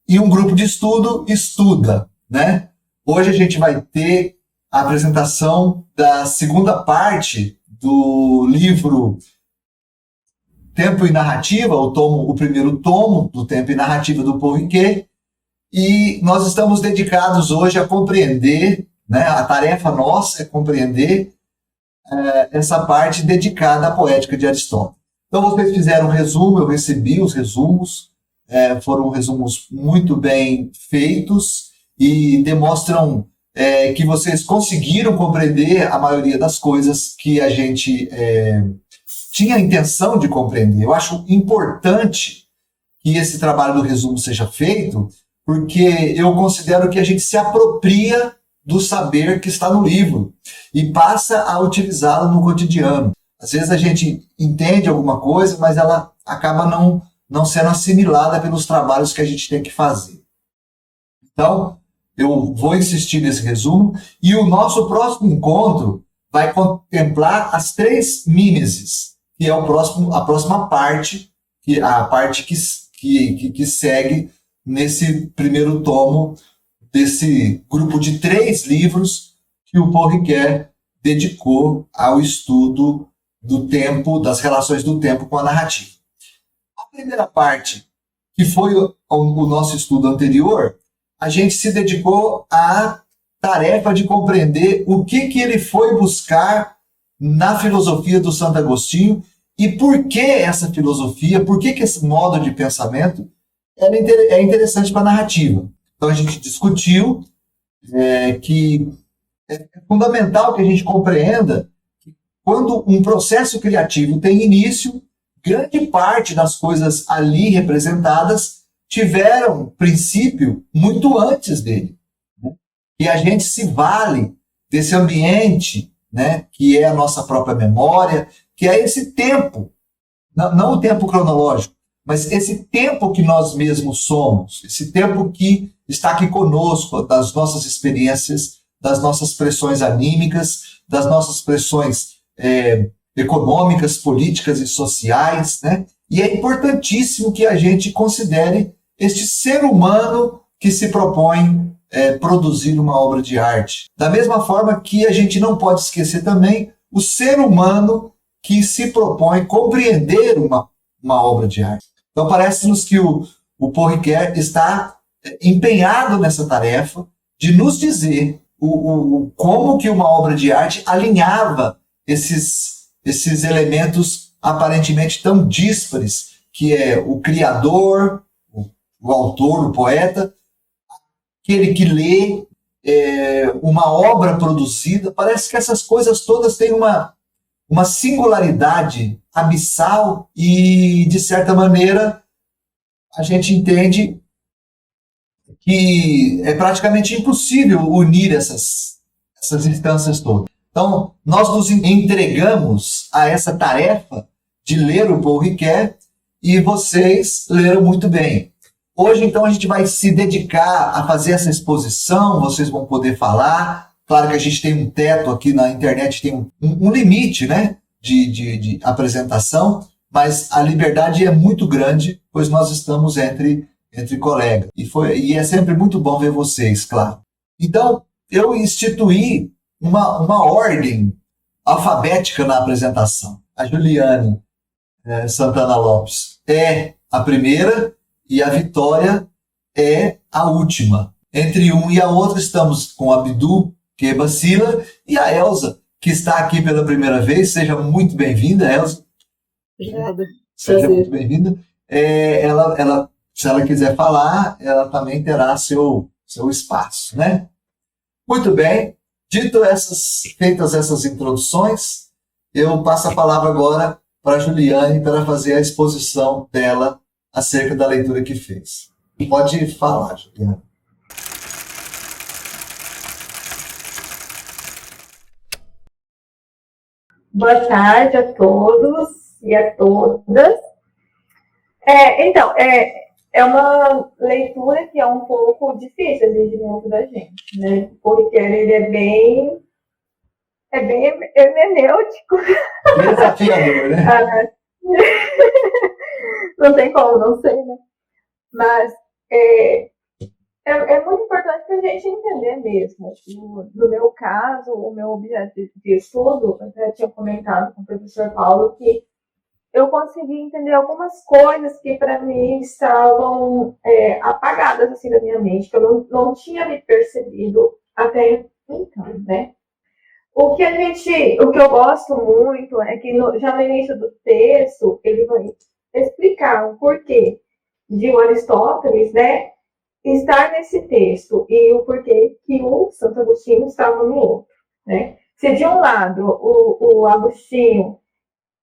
e um grupo de estudo estuda, né? Hoje a gente vai ter a apresentação da segunda parte do livro Tempo e Narrativa, o primeiro tomo do Tempo e Narrativa do Paul Ricoeur, e nós estamos dedicados hoje a compreender, né, a tarefa nossa é compreender essa parte dedicada à poética de Aristóteles. Então vocês fizeram um resumo, eu recebi os resumos, foram resumos muito bem feitos e demonstram que vocês conseguiram compreender a maioria das coisas que a gente tinha a intenção de compreender. Eu acho importante que esse trabalho do resumo seja feito, porque eu considero que a gente se apropria do saber que está no livro e passa a utilizá-lo no cotidiano. Às vezes a gente entende alguma coisa, mas ela acaba não sendo assimilada pelos trabalhos que a gente tem que fazer. Então, eu vou insistir nesse resumo, e o nosso próximo encontro vai contemplar as 3 mimeses, que é a próxima parte, a parte que segue nesse primeiro tomo desse grupo de 3 livros que o Paul Ricoeur dedicou ao estudo do tempo, das relações do tempo com a narrativa. A primeira parte, que foi o nosso estudo anterior, a gente se dedicou à tarefa de compreender o que ele foi buscar na filosofia do Santo Agostinho e por que essa filosofia, por que esse modo de pensamento é interessante para a narrativa. Então a gente discutiu que é fundamental que a gente compreenda que quando um processo criativo tem início, grande parte das coisas ali representadas tiveram princípio muito antes dele. Né? E a gente se vale desse ambiente, né, que é a nossa própria memória, que é esse tempo, não o tempo cronológico, mas esse tempo que nós mesmos somos, esse tempo que está aqui conosco, das nossas experiências, das nossas pressões anímicas, das nossas pressões econômicas, políticas e sociais, né? E é importantíssimo que a gente considere este ser humano que se propõe produzir uma obra de arte. Da mesma forma que a gente não pode esquecer também o ser humano que se propõe compreender uma obra de arte. Então parece-nos que o Paul Ricoeur está empenhado nessa tarefa de nos dizer como que uma obra de arte alinhava esses elementos aparentemente tão díspares, que é o criador, o autor, o poeta, aquele que lê uma obra produzida. Parece que essas coisas todas têm uma singularidade abissal e, de certa maneira, a gente entende que é praticamente impossível unir essas instâncias todas. Então, nós nos entregamos a essa tarefa de ler o Paul Ricoeur e vocês leram muito bem. Hoje, então, a gente vai se dedicar a fazer essa exposição, vocês vão poder falar. Claro que a gente tem um teto aqui na internet, tem um limite, né, de apresentação, mas a liberdade é muito grande, pois nós estamos entre colegas. E é sempre muito bom ver vocês, claro. Então, eu instituí uma ordem alfabética na apresentação. A Juliane Santana Lopes é a primeira e a Vitória é a última. Entre um e a outra estamos com a Abdu Quebacila e a Elza, que está aqui pela primeira vez. Seja muito bem-vinda, Elza. Obrigada. Seja muito bem-vinda. Ela, se ela quiser falar, ela também terá seu espaço, né? Muito bem. Feitas essas introduções, eu passo a palavra agora para a Juliane para fazer a exposição dela acerca da leitura que fez. Pode falar, Juliane. Boa tarde a todos e a todas. Então, é uma leitura que é um pouco difícil, exige muito da gente, né? Porque ele é bem hermenêutico. Desafiador, né? Não tem como não ser, né? Mas é muito importante para a gente entender mesmo. No meu caso, o meu objeto de estudo, eu até tinha comentado com o professor Paulo que eu consegui entender algumas coisas que para mim estavam apagadas assim da minha mente, que eu não tinha me percebido até então, né? O que eu gosto muito é que já no início do texto ele vai explicar o porquê de o Aristóteles, né, estar nesse texto e o porquê que o Santo Agostinho estava no outro, né? Se de um lado o Agostinho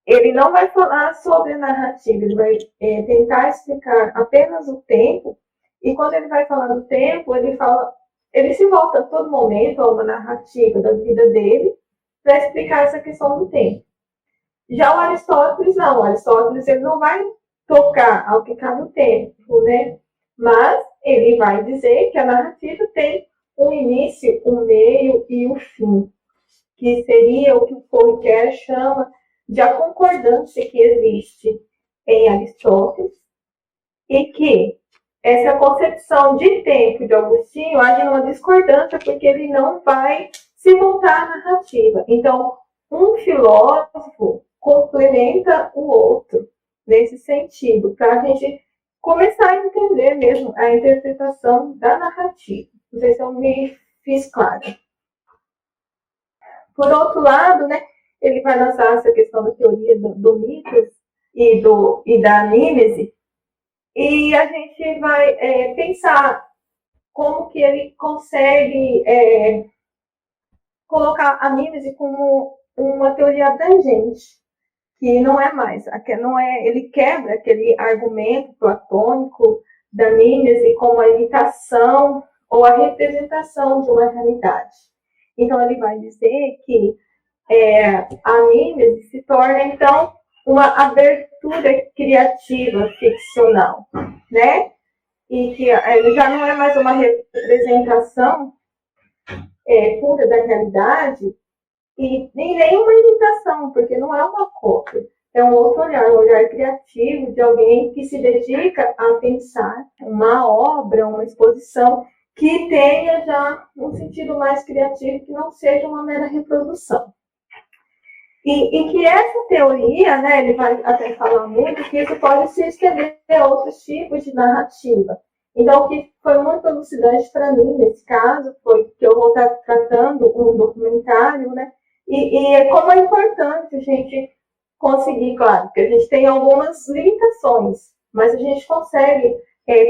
ele não vai falar sobre narrativa, ele vai tentar explicar apenas o tempo, e quando ele vai falar do tempo, ele se volta a todo momento a uma narrativa da vida dele para explicar essa questão do tempo. Já o Aristóteles não, o Aristóteles ele não vai tocar ao que cabe o tempo, né? Mas ele vai dizer que a narrativa tem um início, um meio e o um fim, que seria o que o Fourier chama de a concordância que existe em Aristóteles e que essa concepção de tempo de Agostinho age numa discordância porque ele não vai se voltar à narrativa. Então, um filósofo complementa o outro nesse sentido, para a gente começar a entender mesmo a interpretação da narrativa. Não sei se eu me fiz claro. Por outro lado, né, ele vai lançar essa questão da teoria do mitos e da mímese, e a gente vai pensar como que ele consegue colocar a mímese como uma teoria abrangente, que não é mais, ele quebra aquele argumento platônico da mímese como a imitação ou a representação de uma realidade. Então, ele vai dizer que a mímese se torna, então, uma abertura criativa ficcional, né? E que já não é mais uma representação pura da realidade e nem uma imitação, porque não é uma cópia. É um outro olhar, um olhar criativo de alguém que se dedica a pensar uma obra, uma exposição que tenha já um sentido mais criativo, que não seja uma mera reprodução. E que essa teoria, né, ele vai até falar muito, que isso pode se estender a outros tipos de narrativa. Então, o que foi muito elucidante para mim, nesse caso, foi que eu vou estar tratando um documentário, né, e como é importante a gente conseguir, claro, que a gente tem algumas limitações, mas a gente consegue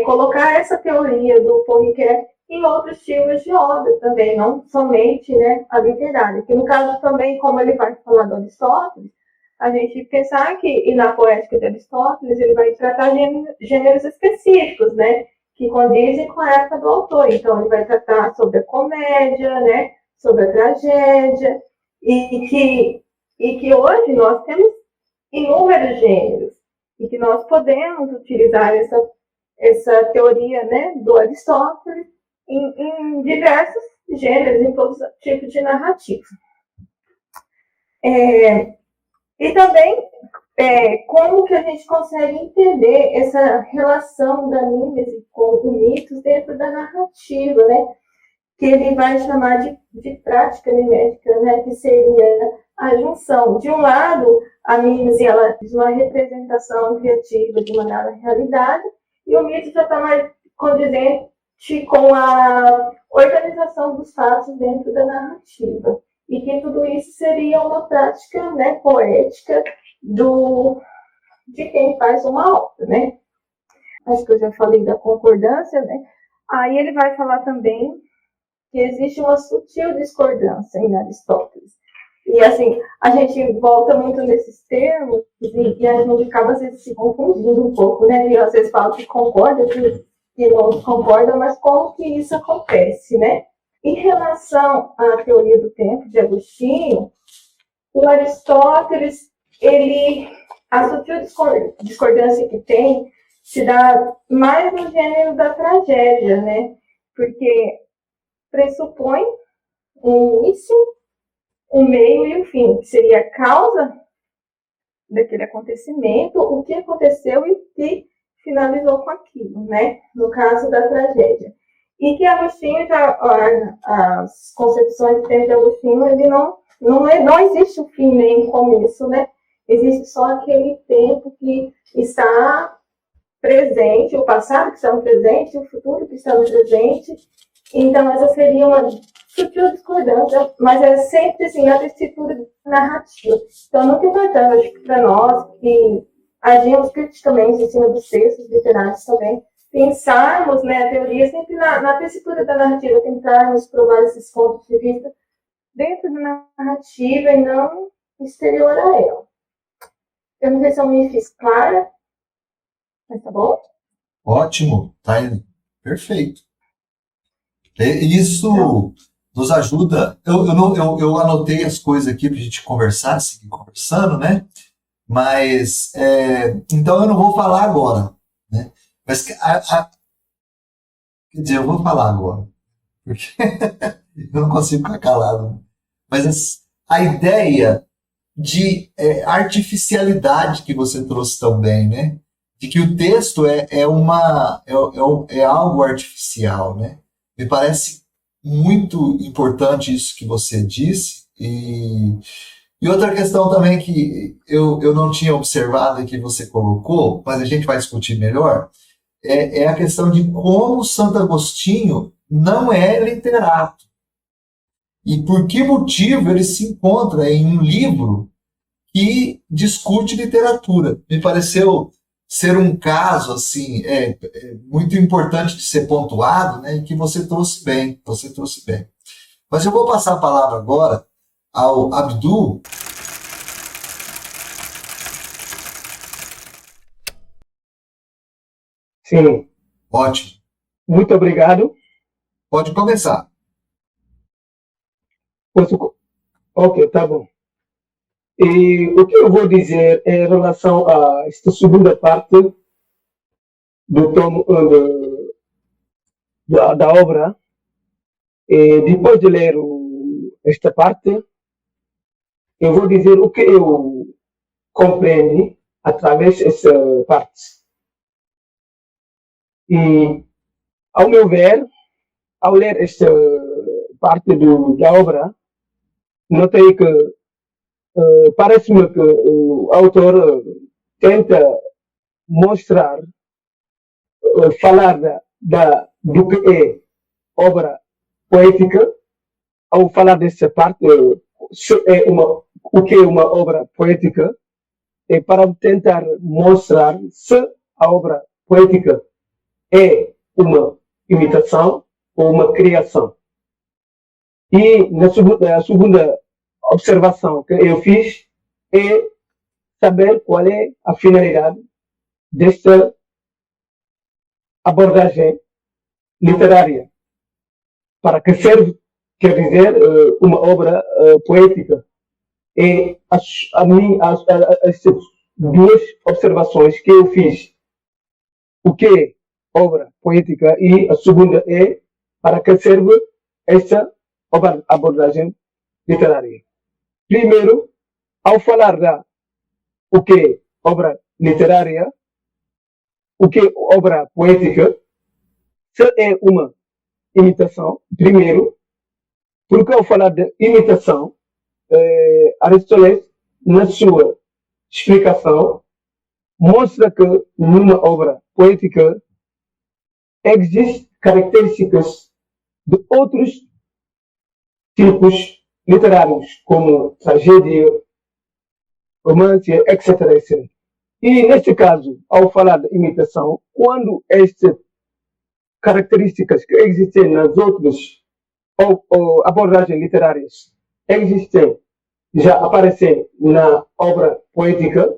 colocar essa teoria do Fourier em outros tipos de obra também, não somente, né, a literária. Que no caso também, como ele vai falar do Aristóteles, a gente pensar que, e na poética de Aristóteles, ele vai tratar gêneros específicos, né, que condizem com a época do autor. Então, ele vai tratar sobre a comédia, né, sobre a tragédia, e que hoje nós temos inúmeros gêneros, e que nós podemos utilizar essa teoria, né, do Aristóteles em diversos gêneros, em todos os tipos de narrativa. E também como que a gente consegue entender essa relação da mímese com o mitos dentro da narrativa, né? Que ele vai chamar de prática mimética, né? Que seria a junção. De um lado, a mímese ela diz uma representação criativa de uma dada realidade, e o mito já está mais condizente com a organização dos fatos dentro da narrativa. E que tudo isso seria uma prática, né, poética de quem faz uma obra, né? Acho que eu já falei da concordância, né? Aí ele vai falar também que existe uma sutil discordância em Aristóteles. E assim, a gente volta muito nesses termos e a gente acaba às vezes se confundindo um pouco, né? E às vezes fala que concorda, que não concorda, mas como que isso acontece, né? Em relação à teoria do tempo de Agostinho, o Aristóteles, a sutil discordância que tem se dá mais no gênero da tragédia, né? Porque pressupõe um início, um meio e um fim, que seria a causa daquele acontecimento, o que aconteceu e o que finalizou com aquilo, né? No caso da tragédia. E que Agostinho, as concepções que tem de Agostinho, ele não existe o fim nem o começo, né? Existe só aquele tempo que está presente, o passado que está no presente, o futuro que está no presente. Então, essa seria uma sutil discordância, mas é sempre assim, na tessitura narrativa. Então, é muito importante, acho que para nós, que agimos criticamente em cima dos textos literários também, pensarmos, né, a teoria sempre na tessitura da narrativa, tentarmos provar esses pontos de vista dentro da narrativa e não exterior a ela. Eu não sei se eu me fiz clara, mas tá bom? Ótimo, tá aí. Perfeito. Isso nos ajuda. Eu anotei as coisas aqui para a gente conversar, seguir conversando, né? Mas, então eu não vou falar agora, né? Mas, quer dizer, eu vou falar agora, porque eu não consigo ficar calado. Mas a ideia de artificialidade que você trouxe também, né? De que o texto é algo artificial, né? Me parece muito importante isso que você disse. E outra questão também que eu não tinha observado e que você colocou, mas a gente vai discutir melhor, é a questão de como Santo Agostinho não é literato. E por que motivo ele se encontra em um livro que discute literatura. Me pareceu ser um caso assim muito importante de ser pontuado, né, e que você trouxe bem. Mas eu vou passar a palavra agora ao Abdu. Sim. Ótimo. Muito obrigado. Pode começar. Ok, tá bom. E o que eu vou dizer em relação a esta segunda parte do tomo da obra, depois de ler esta parte, eu vou dizer o que eu compreendo através dessa parte. E, ao meu ver, ao ler esta parte da obra, notei que parece-me que o autor tenta mostrar, falar do que é obra poética, ao falar dessa parte, o que é uma obra poética, para tentar mostrar se a obra poética é uma imitação ou uma criação. E a segunda observação que eu fiz é saber qual é a finalidade desta abordagem literária. Para que serve, quer dizer, uma obra poética. E estas duas observações que eu fiz, o que é obra poética, e a segunda é para que serve esta abordagem literária. Primeiro, ao falar o que é obra literária, o que é obra poética, se é uma imitação, primeiro, porque ao falar de imitação, Aristóteles, na sua explicação, mostra que numa obra poética existem características de outros tipos literários, como tragédia, romance, etc, etc. E, neste caso, ao falar de imitação, quando estas características que existem nas outras abordagens literárias já aparecem na obra poética,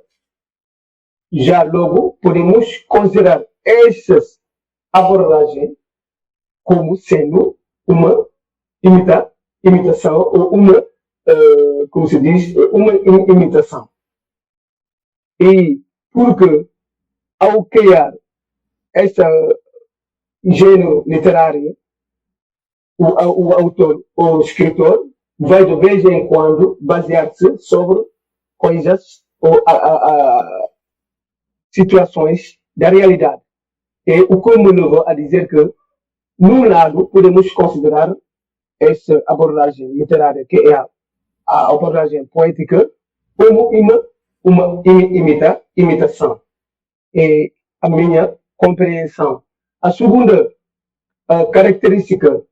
já logo podemos considerar estas abordagens como sendo uma imitação ou uma, como se diz, uma imitação. E porque ao criar este gênero literário, o autor, o escritor, vai de vez em quando basear-se sobre coisas ou situações da realidade. E o que me leva a dizer que num lado, podemos considerar essa abordagem literária, que é a abordagem poética, como uma imitação. É a minha compreensão. A segunda característica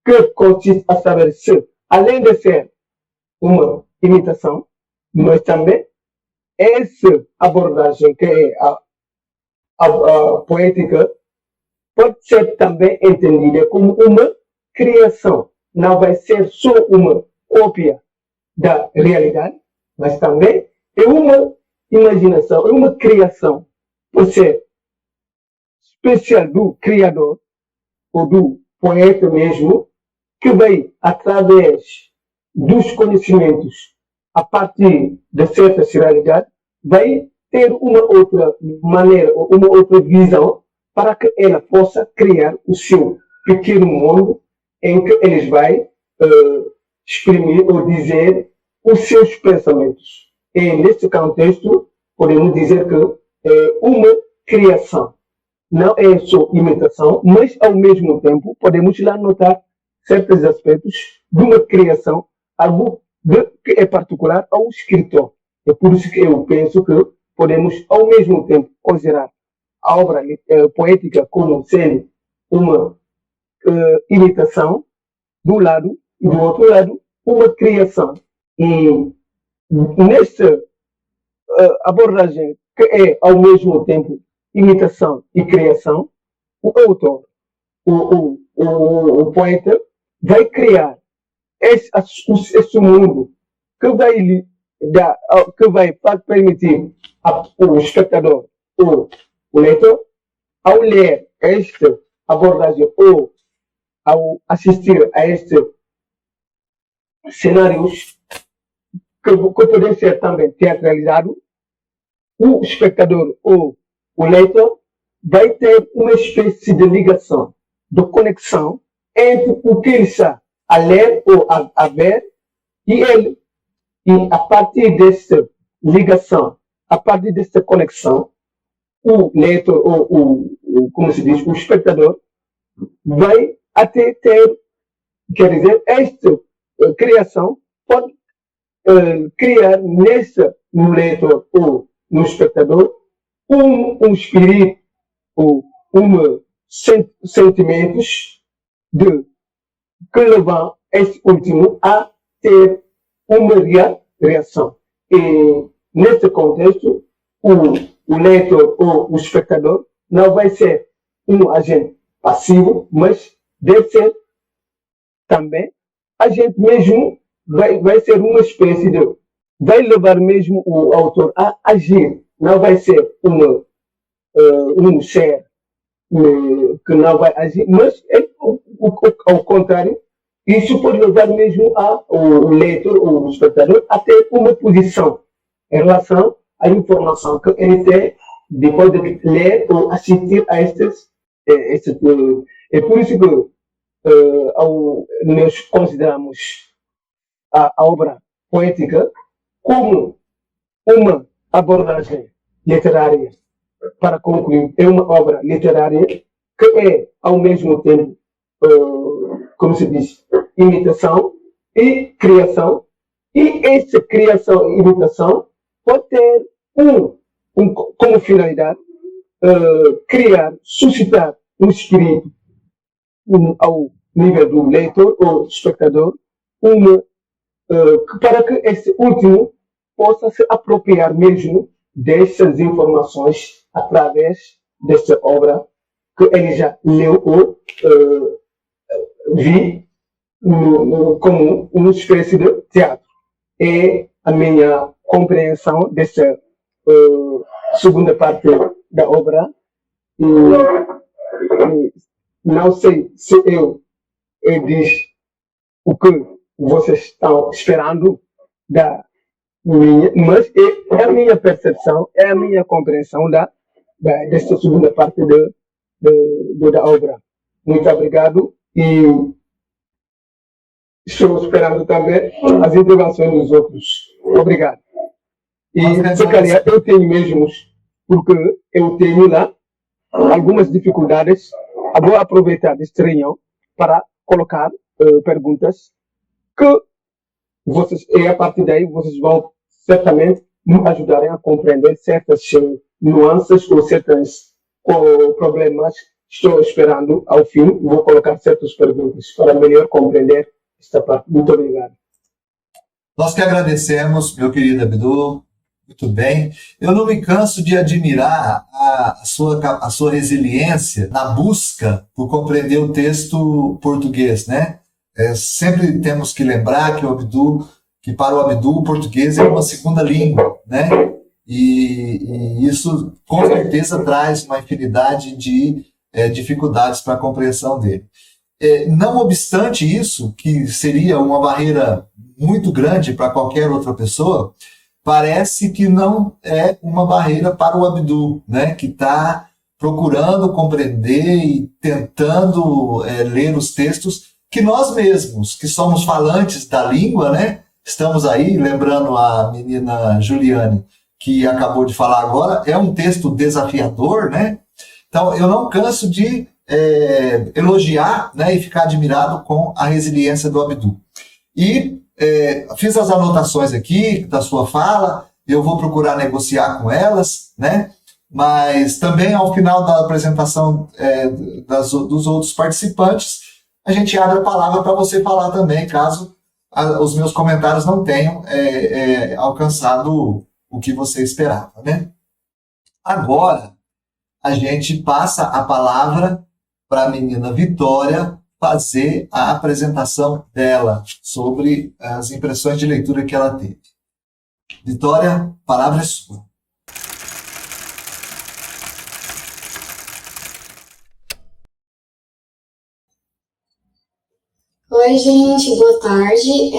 que consiste a saber se, além de ser uma imitação, mas também essa abordagem que é a poética pode ser também entendida como uma criação. Não vai ser só uma cópia da realidade, mas também é uma imaginação, é uma criação, por ser especial do criador, ou do poeta mesmo, que vai, através dos conhecimentos, a partir de certas realidades, vai ter uma outra maneira, uma outra visão, para que ela possa criar o seu pequeno mundo em que eles vai exprimir ou dizer os seus pensamentos. E nesse contexto, podemos dizer que é uma criação. Não é só imitação, mas ao mesmo tempo podemos lá notar certos aspectos de uma criação, algo que é particular ao escritor. É por isso que eu penso que podemos ao mesmo tempo considerar a obra poética como sendo uma imitação do lado e do outro lado uma criação. E nesta abordagem que é ao mesmo tempo imitação e criação, o autor, o poeta, vai criar esse mundo que vai permitir ao espectador, o leitor, ao ler esta abordagem ou ao assistir a estes cenários que podem ser também teatralizados, o espectador ou o leitor vai ter uma espécie de ligação, de conexão entre o que ele está a ler ou a ver e ele. E a partir dessa ligação, a partir dessa conexão, o leitor ou como se diz, o espectador vai até ter, quer dizer, esta criação pode criar no leitor ou no espectador um espírito ou sentimentos que levam este último a ter uma reação. E neste contexto, o leitor ou o espectador não vai ser um agente passivo, mas deve ser também agente mesmo, vai ser uma espécie de, vai levar mesmo o autor a agir, não vai ser um ser que não vai agir, mas ao contrário, isso pode levar mesmo o leitor ou o espectador a ter uma posição em relação à informação que ele tem depois de ler ou assistir a estes. É por isso que nós consideramos a obra poética como uma abordagem literária. Para concluir, é uma obra literária que é, ao mesmo tempo, como se diz, imitação e criação. E essa criação e imitação pode ter como finalidade criar, suscitar um espírito ao nível do leitor ou espectador, para que esse último possa se apropriar mesmo dessas informações através dessa obra que ele já leu ou vi como uma espécie de teatro. É a minha compreensão dessa segunda parte da obra. E não sei se eu disse o que vocês estão esperando mas é a minha percepção, é a minha compreensão desta segunda parte da obra. Muito obrigado e estou esperando também as intervenções dos outros. Obrigado. E se calhar eu tenho mesmo, porque eu tenho lá algumas dificuldades vou aproveitar deste reunião para colocar perguntas que vocês, e a partir daí vocês vão certamente me ajudarem a compreender certas nuances ou certos problemas. Estou esperando ao fim, vou colocar certas perguntas para melhor compreender esta parte. Muito obrigado. Nós que agradecemos, meu querido Abdu. Muito bem. Eu não me canso de admirar a sua resiliência na busca por compreender o texto português, né? Sempre temos que lembrar que para o Abdu o português é uma segunda língua, né? E isso com certeza traz uma infinidade de dificuldades para a compreensão dele. Não obstante isso, que seria uma barreira muito grande para qualquer outra pessoa, parece que não é uma barreira para o Abdu, né? Que está procurando compreender e tentando ler os textos que nós mesmos, que somos falantes da língua, né? Estamos aí, lembrando a menina Juliane, que acabou de falar agora, é um texto desafiador, né? Então, eu não canso de elogiar, né, e ficar admirado com a resiliência do Abdu. E fiz as anotações aqui da sua fala, eu vou procurar negociar com elas, né? Mas também ao final da apresentação dos outros participantes, a gente abre a palavra para você falar também, caso os meus comentários não tenham alcançado o que você esperava, né? Agora, a gente passa a palavra para a menina Vitória fazer a apresentação dela sobre as impressões de leitura que ela teve. Vitória, a palavra é sua. Oi, gente, boa tarde.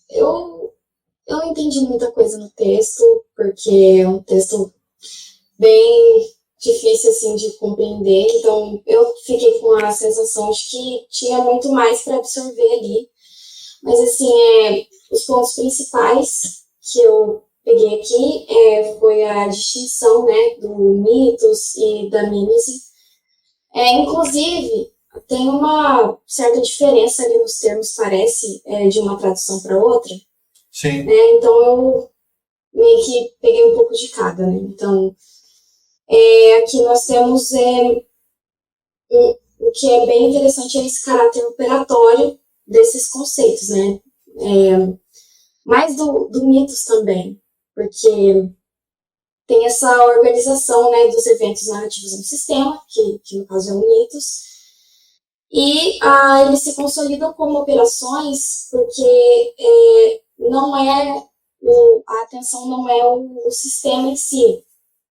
Eu não entendi muita coisa no texto, porque é um texto bem difícil assim de compreender, então eu fiquei com a sensação de que tinha muito mais para absorver ali. Mas assim, os pontos principais que eu peguei aqui foi a distinção, né, do mitos e da mímese. Inclusive, tem uma certa diferença ali nos termos, parece, de uma tradução para outra. Sim. Né? Então eu meio que peguei um pouco de cada, né? Então, aqui nós temos o que é bem interessante é esse caráter operatório desses conceitos, né? Mais do mitos também, porque tem essa organização, né, dos eventos narrativos no sistema, que no caso é o mitos, e eles se consolidam como operações porque a atenção não é o sistema em si,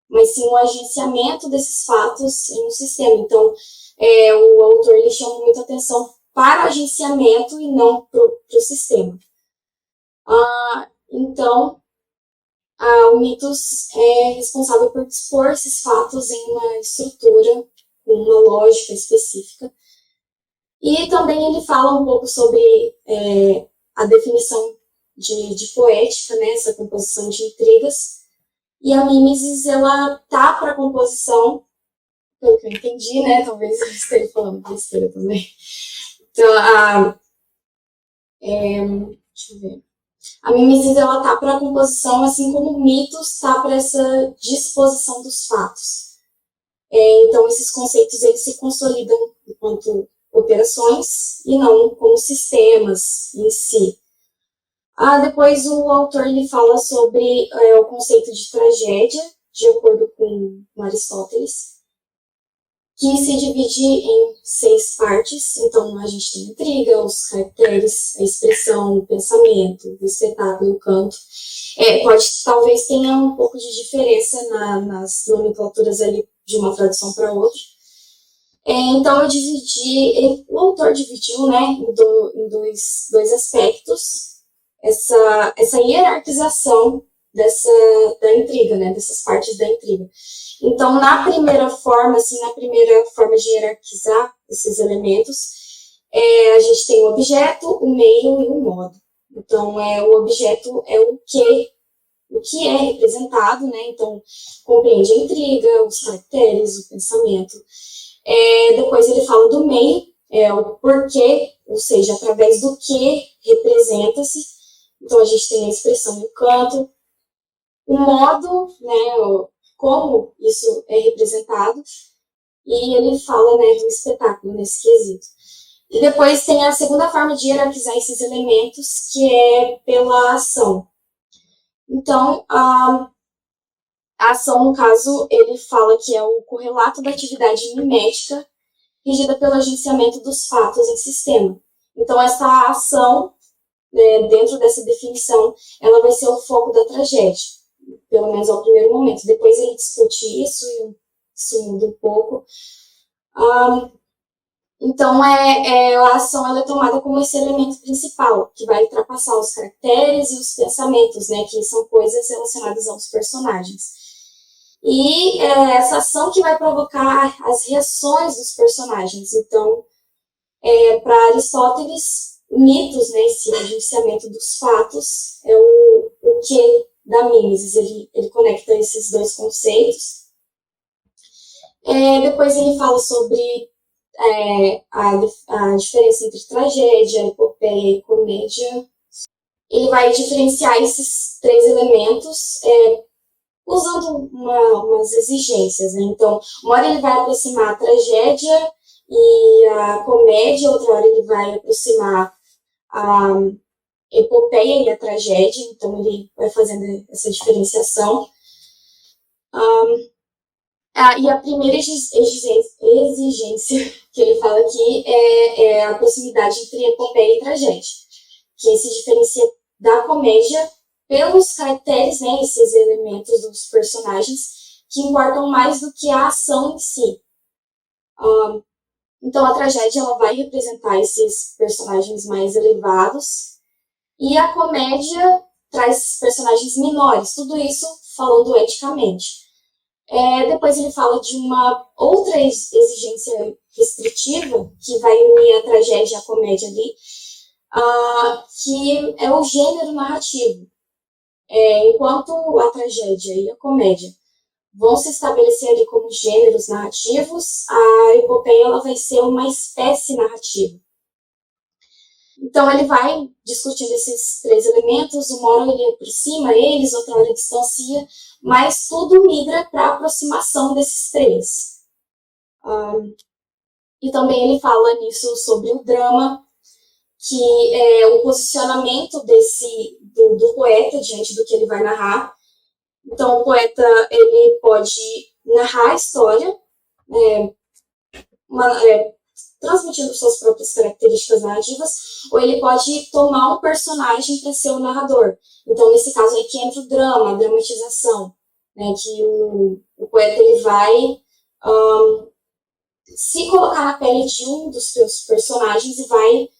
mas sim o agenciamento desses fatos em um sistema. Então, o autor ele chama muita atenção para o agenciamento e não para o sistema. Então, o mitos é responsável por dispor esses fatos em uma estrutura, com uma lógica específica. E também ele fala um pouco sobre a definição de poética, né, essa composição de intrigas. E a mimesis, ela tá para a composição, pelo que eu entendi, né, talvez eu esteja falando besteira também. Então, deixa eu ver. A mimesis, ela tá para a composição, assim como o mitos tá para essa disposição dos fatos. Então, esses conceitos, eles se consolidam enquanto operações e não como sistemas em si. Depois o autor ele fala sobre o conceito de tragédia, de acordo com Aristóteles, que se divide em 6 partes. Então, a gente tem a intriga, os caracteres, a expressão, o pensamento, o espetáculo, o canto. Talvez tenha um pouco de diferença nas nomenclaturas ali de uma tradução para outra. Então, o autor dividiu, né, em dois aspectos, essa hierarquização da intriga, né, dessas partes da intriga. Então, na primeira forma de hierarquizar esses elementos, a gente tem o objeto, o meio e o modo. Então, o objeto é o que o que é representado, né? Então, compreende a intriga, os caracteres, o pensamento. Depois ele fala do meio, o porquê, ou seja, através do que representa-se. Então, a gente tem a expressão e o canto, o modo, né, como isso é representado, e ele fala, né, do espetáculo nesse quesito. E depois tem a segunda forma de hierarquizar esses elementos, que é pela ação. Então, a ação, no caso, ele fala que é o correlato da atividade mimética regida pelo agenciamento dos fatos em sistema. Então, essa ação, dentro dessa definição, ela vai ser o foco da tragédia, pelo menos ao primeiro momento. Depois ele discute isso e isso muda um pouco. Então, a ação ela é tomada como esse elemento principal, que vai ultrapassar os caracteres e os pensamentos, né, que são coisas relacionadas aos personagens. E essa ação que vai provocar as reações dos personagens. Então, para Aristóteles, mitos, né, esse agenciamento dos fatos, é o que da mimesis. Ele conecta esses dois conceitos. Depois ele fala sobre a diferença entre tragédia, epopeia e comédia. Ele vai diferenciar esses três elementos usando umas exigências, né? Então, uma hora ele vai aproximar a tragédia e a comédia, outra hora ele vai aproximar a epopeia e a tragédia, então ele vai fazendo essa diferenciação. E a primeira exigência que ele fala aqui é a proximidade entre epopeia e tragédia, que se diferencia da comédia pelos caracteres, né, esses elementos dos personagens, que importam mais do que a ação em si. Então, a tragédia ela vai representar esses personagens mais elevados, e a comédia traz esses personagens menores, tudo isso falando eticamente. Depois ele fala de uma outra exigência restritiva, que vai unir a tragédia e a comédia ali, que é o gênero narrativo. Enquanto a tragédia e a comédia vão se estabelecer ali como gêneros narrativos, a epopeia ela vai ser uma espécie narrativa. Então ele vai discutindo esses três elementos, uma hora ele aproxima eles, outra hora distancia, mas tudo migra para a aproximação desses três. E também ele fala nisso sobre o drama, que é o posicionamento do poeta diante do que ele vai narrar. Então, o poeta ele pode narrar a história, transmitindo suas próprias características narrativas, ou ele pode tomar um personagem para ser o narrador. Então, nesse caso aí que entra o drama, a dramatização, né, que o poeta ele vai se colocar na pele de um dos seus personagens e vai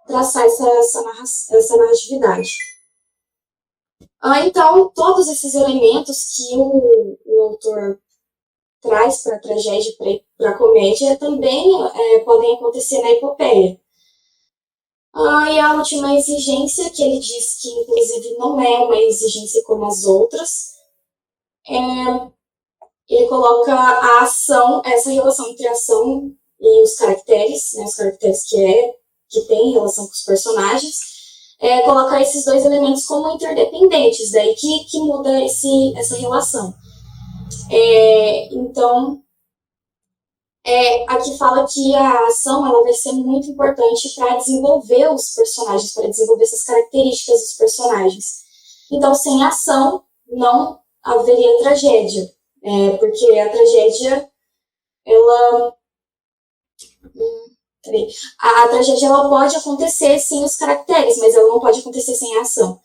traçar essa narratividade. Então, todos esses elementos que o autor traz para a tragédia e para a comédia também podem acontecer na epopeia. E a última exigência, que ele diz que, inclusive, não é uma exigência como as outras, ele coloca a ação, essa relação entre a ação e os caracteres, né, os caracteres que tem relação com os personagens, colocar esses dois elementos como interdependentes, daí que muda essa relação. Então, aqui fala que a ação ela vai ser muito importante para desenvolver os personagens, para desenvolver essas características dos personagens. Então, sem ação, não haveria tragédia, porque a tragédia, a tragédia ela pode acontecer sem os caracteres, mas ela não pode acontecer sem a ação.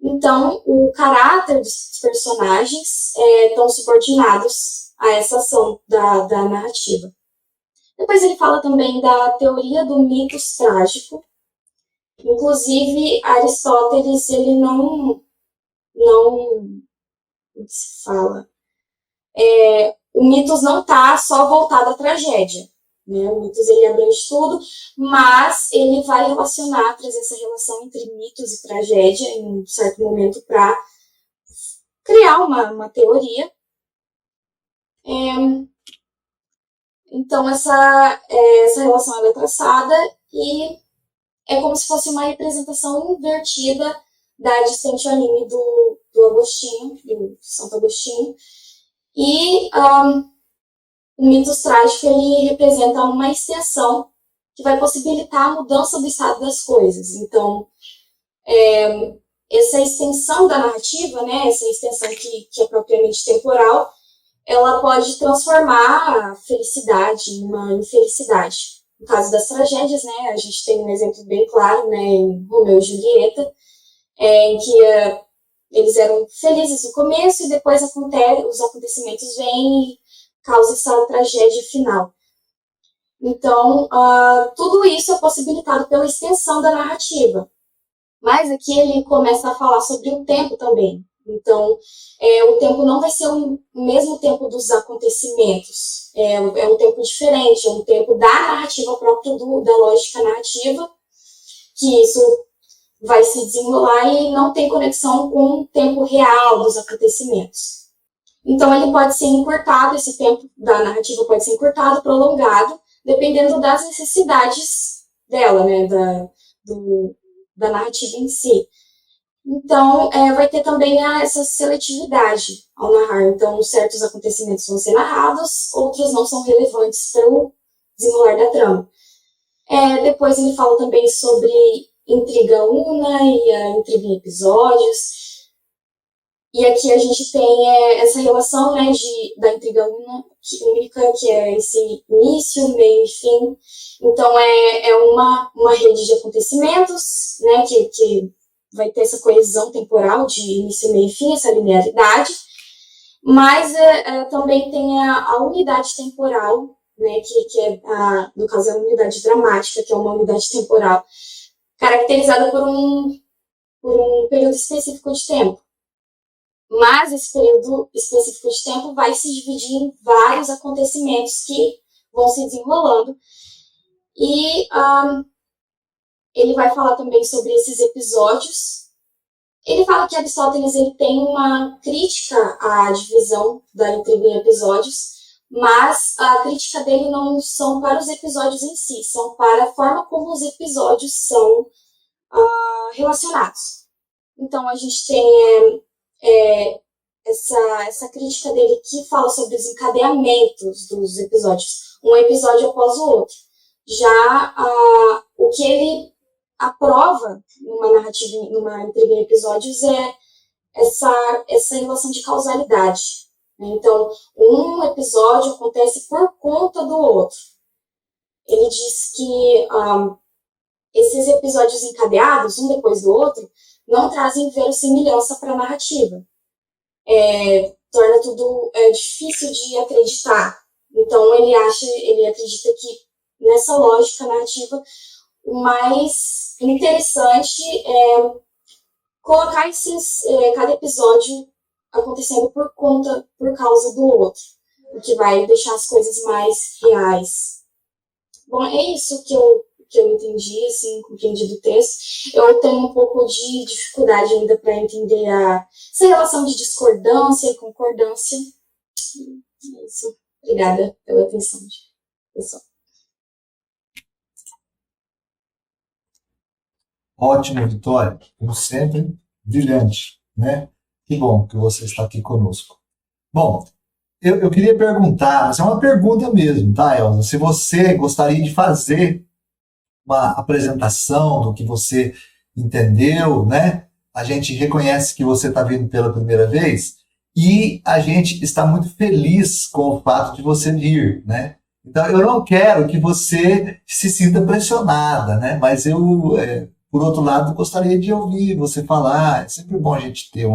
Então, o caráter dos personagens estão subordinados a essa ação da narrativa. Depois ele fala também da teoria do mitos trágico. Inclusive, Aristóteles, ele não se fala. O mitos não está só voltado à tragédia. Né? O mitos ele abrange tudo, mas ele vai trazer essa relação entre mitos e tragédia em um certo momento para criar uma teoria. Então, essa relação ela é traçada e é como se fosse uma representação invertida da Dissension Anime do Agostinho, do Santo Agostinho. E o Mitos Trágico, ele representa uma extensão que vai possibilitar a mudança do estado das coisas. Então, essa extensão da narrativa, né, essa extensão que é propriamente temporal, ela pode transformar a felicidade em uma infelicidade. No caso das tragédias, né, a gente tem um exemplo bem claro, né, em Romeu e Julieta, em que eles eram felizes no começo e depois os acontecimentos vêm e causam essa tragédia final. Então, tudo isso é possibilitado pela extensão da narrativa. Mas aqui ele começa a falar sobre o tempo também. Então, o tempo não vai ser o mesmo tempo dos acontecimentos. É um tempo diferente, é um tempo da narrativa própria, da lógica narrativa, que isso vai se desenrolar e não tem conexão com o tempo real dos acontecimentos. Então, ele pode ser encurtado, esse tempo da narrativa pode ser encurtado, prolongado, dependendo das necessidades dela, né, da narrativa em si. Então, vai ter também essa seletividade ao narrar. Então, certos acontecimentos vão ser narrados, outros não são relevantes para o desenrolar da trama. Depois ele fala também sobre intriga una e a intriga em episódios. E aqui a gente tem essa relação, né, da intriga única, que é esse início, meio e fim. Então, é uma rede de acontecimentos, né, que vai ter essa coesão temporal de início, meio e fim, essa linearidade. Mas também tem a unidade temporal, né, que é, no caso, a unidade dramática, que é uma unidade temporal caracterizada por um período específico de tempo. Mas esse período específico de tempo vai se dividir em vários acontecimentos que vão se desenrolando. E ele vai falar também sobre esses episódios. Ele fala que Aristóteles ele tem uma crítica à divisão da intriga em episódios, mas a crítica dele não são para os episódios em si, são para a forma como os episódios são relacionados. Então, a gente tem essa crítica dele que fala sobre os encadeamentos dos episódios, um episódio após o outro. Já o que ele aprova numa narrativa, numa intriga em episódios, é essa relação de causalidade. Então, um episódio acontece por conta do outro. Ele diz que esses episódios encadeados, um depois do outro, não trazem verossimilhança para a narrativa. Torna tudo difícil de acreditar. Então, ele acredita que nessa lógica narrativa, o mais interessante é colocar cada episódio acontecendo por causa do outro, o que vai deixar as coisas mais reais. Bom, é isso que eu entendi, assim, compreendi do texto. Eu tenho um pouco de dificuldade ainda para entender essa relação de discordância e concordância. É isso. Obrigada pela atenção, pessoal. Ótimo, Vitória. Como sempre, brilhante, né? Que bom que você está aqui conosco. Bom, eu queria perguntar, mas é uma pergunta mesmo, tá, Elza? Se você gostaria de fazer uma apresentação do que você entendeu, né? A gente reconhece que você está vindo pela primeira vez e a gente está muito feliz com o fato de você vir, né? Então, eu não quero que você se sinta pressionada, né? Mas eu, por outro lado, gostaria de ouvir você falar. É sempre bom a gente ter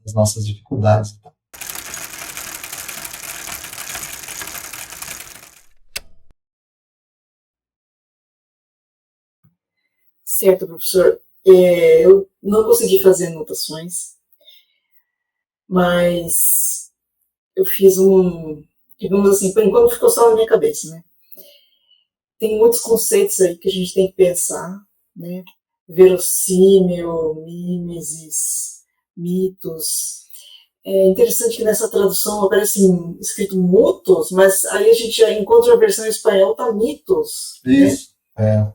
as nossas dificuldades e tal. Certo, professor. Eu não consegui fazer anotações, mas eu fiz digamos assim, por enquanto ficou só na minha cabeça, né? Tem muitos conceitos aí que a gente tem que pensar, né? Verossímil, mimesis, mitos, É interessante que nessa tradução aparece escrito mutos, mas aí a gente já encontra a versão em espanhol, tá mitos. Isso. Né?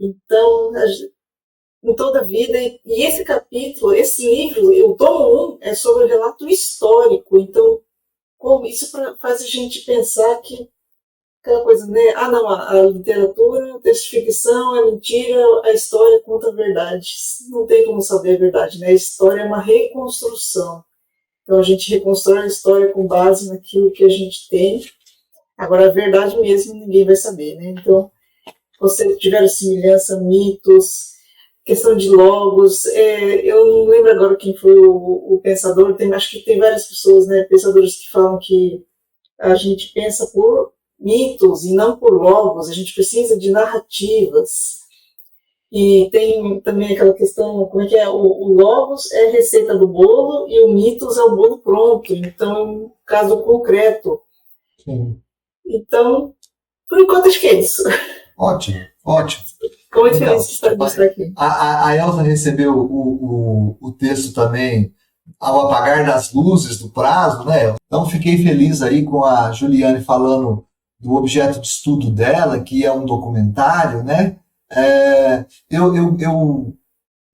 Então, em toda a vida, e esse capítulo, esse livro, o tomo 1, é sobre o relato histórico. Então, como isso faz a gente pensar que aquela coisa, né? Ah, não, a literatura, a texto de ficção é mentira, a história conta a verdade. Não tem como saber a verdade, né? A história é uma reconstrução. Então, a gente reconstrói a história com base naquilo que a gente tem. Agora, a verdade mesmo, ninguém vai saber, né? Então, você tiver semelhança, mitos, questão de logos. Eu não lembro agora quem foi o pensador, acho que tem várias pessoas, né, pensadores que falam que a gente pensa por mitos e não por logos, a gente precisa de narrativas. E tem também aquela questão, como é que é? O logos é a receita do bolo e o mitos é o bolo pronto. Então, é um caso concreto. Sim. Então, por enquanto, acho que é isso. Ótimo, ótimo. Como é diferente estar aqui. A Elsa recebeu o texto também ao apagar das luzes do prazo, né? Então, fiquei feliz aí com a Juliane falando do objeto de estudo dela, que é um documentário, né? Eu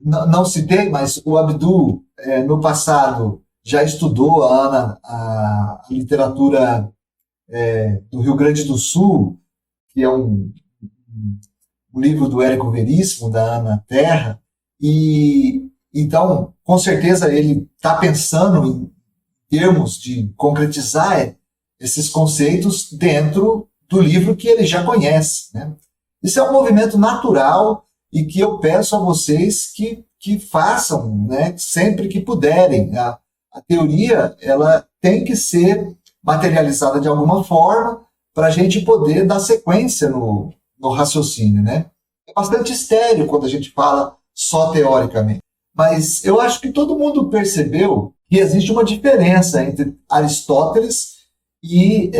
não citei, mas o Abdu, no passado, já estudou a literatura do Rio Grande do Sul, que é um livro do Érico Veríssimo, da Ana Terra, e então, com certeza, ele está pensando em termos de concretizar esses conceitos dentro do livro que ele já conhece, né? Isso é um movimento natural e que eu peço a vocês que façam, né, sempre que puderem. A teoria, ela tem que ser materializada de alguma forma para a gente poder dar sequência no raciocínio, né? É bastante estéril quando a gente fala só teoricamente. Mas eu acho que todo mundo percebeu que existe uma diferença entre Aristóteles e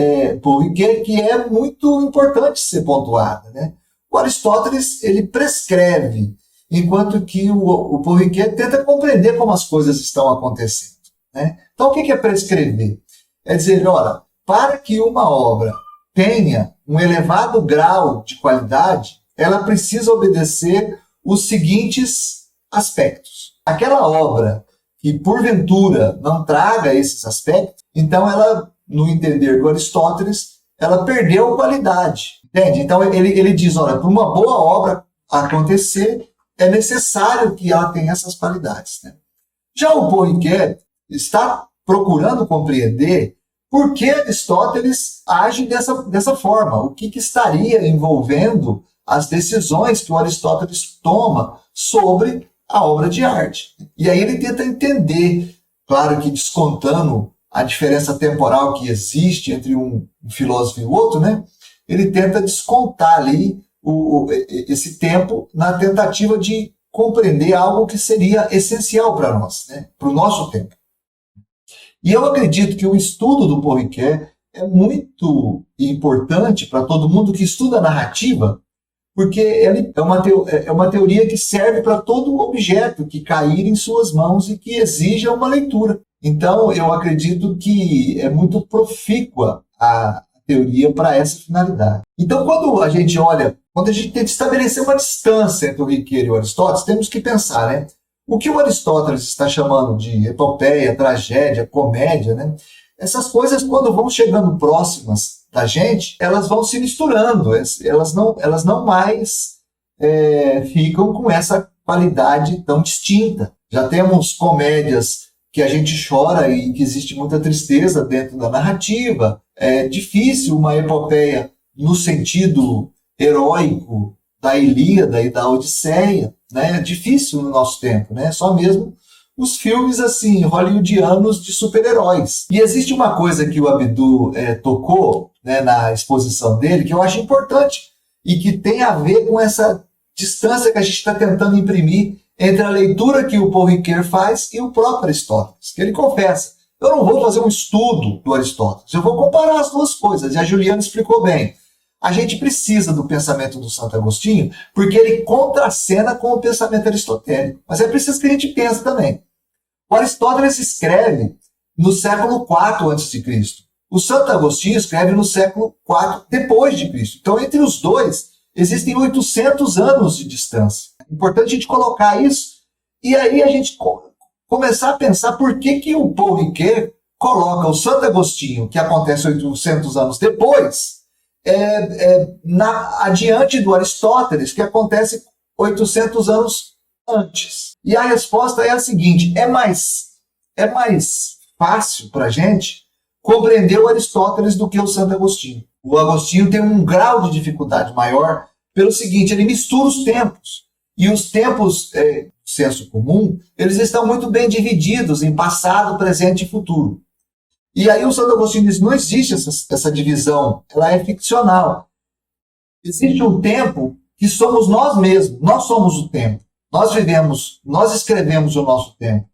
Paul Ricoeur, que é muito importante ser pontuada, né? O Aristóteles, ele prescreve, enquanto que o Paul Ricoeur tenta compreender como as coisas estão acontecendo, né? Então, o que é prescrever? É dizer, olha, para que uma obra tenha um elevado grau de qualidade, ela precisa obedecer os seguintes aspectos. Aquela obra que, porventura, não traga esses aspectos, então ela, no entender do Aristóteles, ela perdeu qualidade. Entende? Então ele diz, olha, para uma boa obra acontecer, é necessário que ela tenha essas qualidades, né? Já o Paul Ricoeur está procurando compreender por que Aristóteles age dessa forma, o que estaria envolvendo as decisões que o Aristóteles toma sobre a obra de arte. E aí ele tenta entender, claro que descontando a diferença temporal que existe entre um filósofo e o outro, né? Ele tenta descontar ali esse tempo na tentativa de compreender algo que seria essencial para nós, né? Para o nosso tempo. E eu acredito que o estudo do Paul Ricoeur é muito importante para todo mundo que estuda narrativa, porque ele é uma teoria que serve para todo objeto que cair em suas mãos e que exija uma leitura. Então, eu acredito que é muito profícua a teoria para essa finalidade. Então, quando a gente tenta estabelecer uma distância entre o Ricoeur e o Aristóteles, temos que pensar, né? O que o Aristóteles está chamando de epopeia, tragédia, comédia, né? Essas coisas, quando vão chegando próximas da gente, elas vão se misturando, elas não mais ficam com essa qualidade tão distinta. Já temos comédias que a gente chora e que existe muita tristeza dentro da narrativa. É difícil uma epopeia no sentido heróico da Ilíada e da Odisseia, né? É difícil no nosso tempo, né? Só mesmo os filmes assim hollywoodianos de super-heróis. E existe uma coisa que o Abdu tocou, né, na exposição dele, que eu acho importante e que tem a ver com essa distância que a gente está tentando imprimir entre a leitura que o Paul Ricoeur faz e o próprio Aristóteles. Que ele confessa, eu não vou fazer um estudo do Aristóteles, eu vou comparar as duas coisas. E a Juliana explicou bem. A gente precisa do pensamento do Santo Agostinho porque ele contracena com o pensamento aristotélico. Mas é preciso que a gente pense também. O Aristóteles escreve no século IV a.C. O Santo Agostinho escreve no século IV depois de Cristo. Então, entre os dois, existem 800 anos de distância. É importante a gente colocar isso e aí a gente começar a pensar por que o Paul Ricoeur coloca o Santo Agostinho, que acontece 800 anos depois, adiante do Aristóteles, que acontece 800 anos antes. E a resposta é a seguinte: é mais fácil para a gente compreender o Aristóteles do que o Santo Agostinho. O Agostinho tem um grau de dificuldade maior pelo seguinte: ele mistura os tempos. E os tempos, do senso comum, eles estão muito bem divididos em passado, presente e futuro. E aí o Santo Agostinho diz: não existe essa divisão, ela é ficcional. Existe um tempo que somos nós mesmos, nós somos o tempo. Nós vivemos, nós escrevemos o nosso tempo.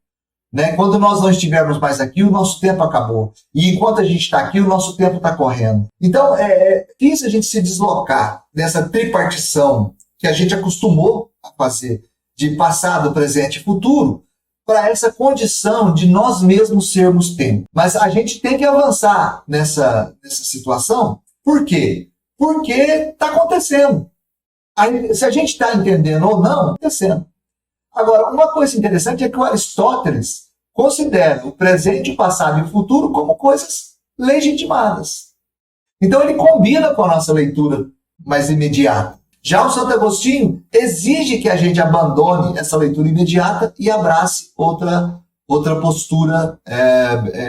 Né? Quando nós não estivermos mais aqui, o nosso tempo acabou. E enquanto a gente está aqui, o nosso tempo está correndo. Então, é difícil a gente se deslocar dessa tripartição que a gente acostumou a fazer, de passado, presente e futuro, para essa condição de nós mesmos sermos tempo. Mas a gente tem que avançar nessa situação. Por quê? Porque está acontecendo. Aí, se a gente está entendendo ou não, está acontecendo. Agora, uma coisa interessante é que o Aristóteles considera o presente, o passado e o futuro como coisas legitimadas. Então ele combina com a nossa leitura mais imediata. Já o Santo Agostinho exige que a gente abandone essa leitura imediata e abrace outra postura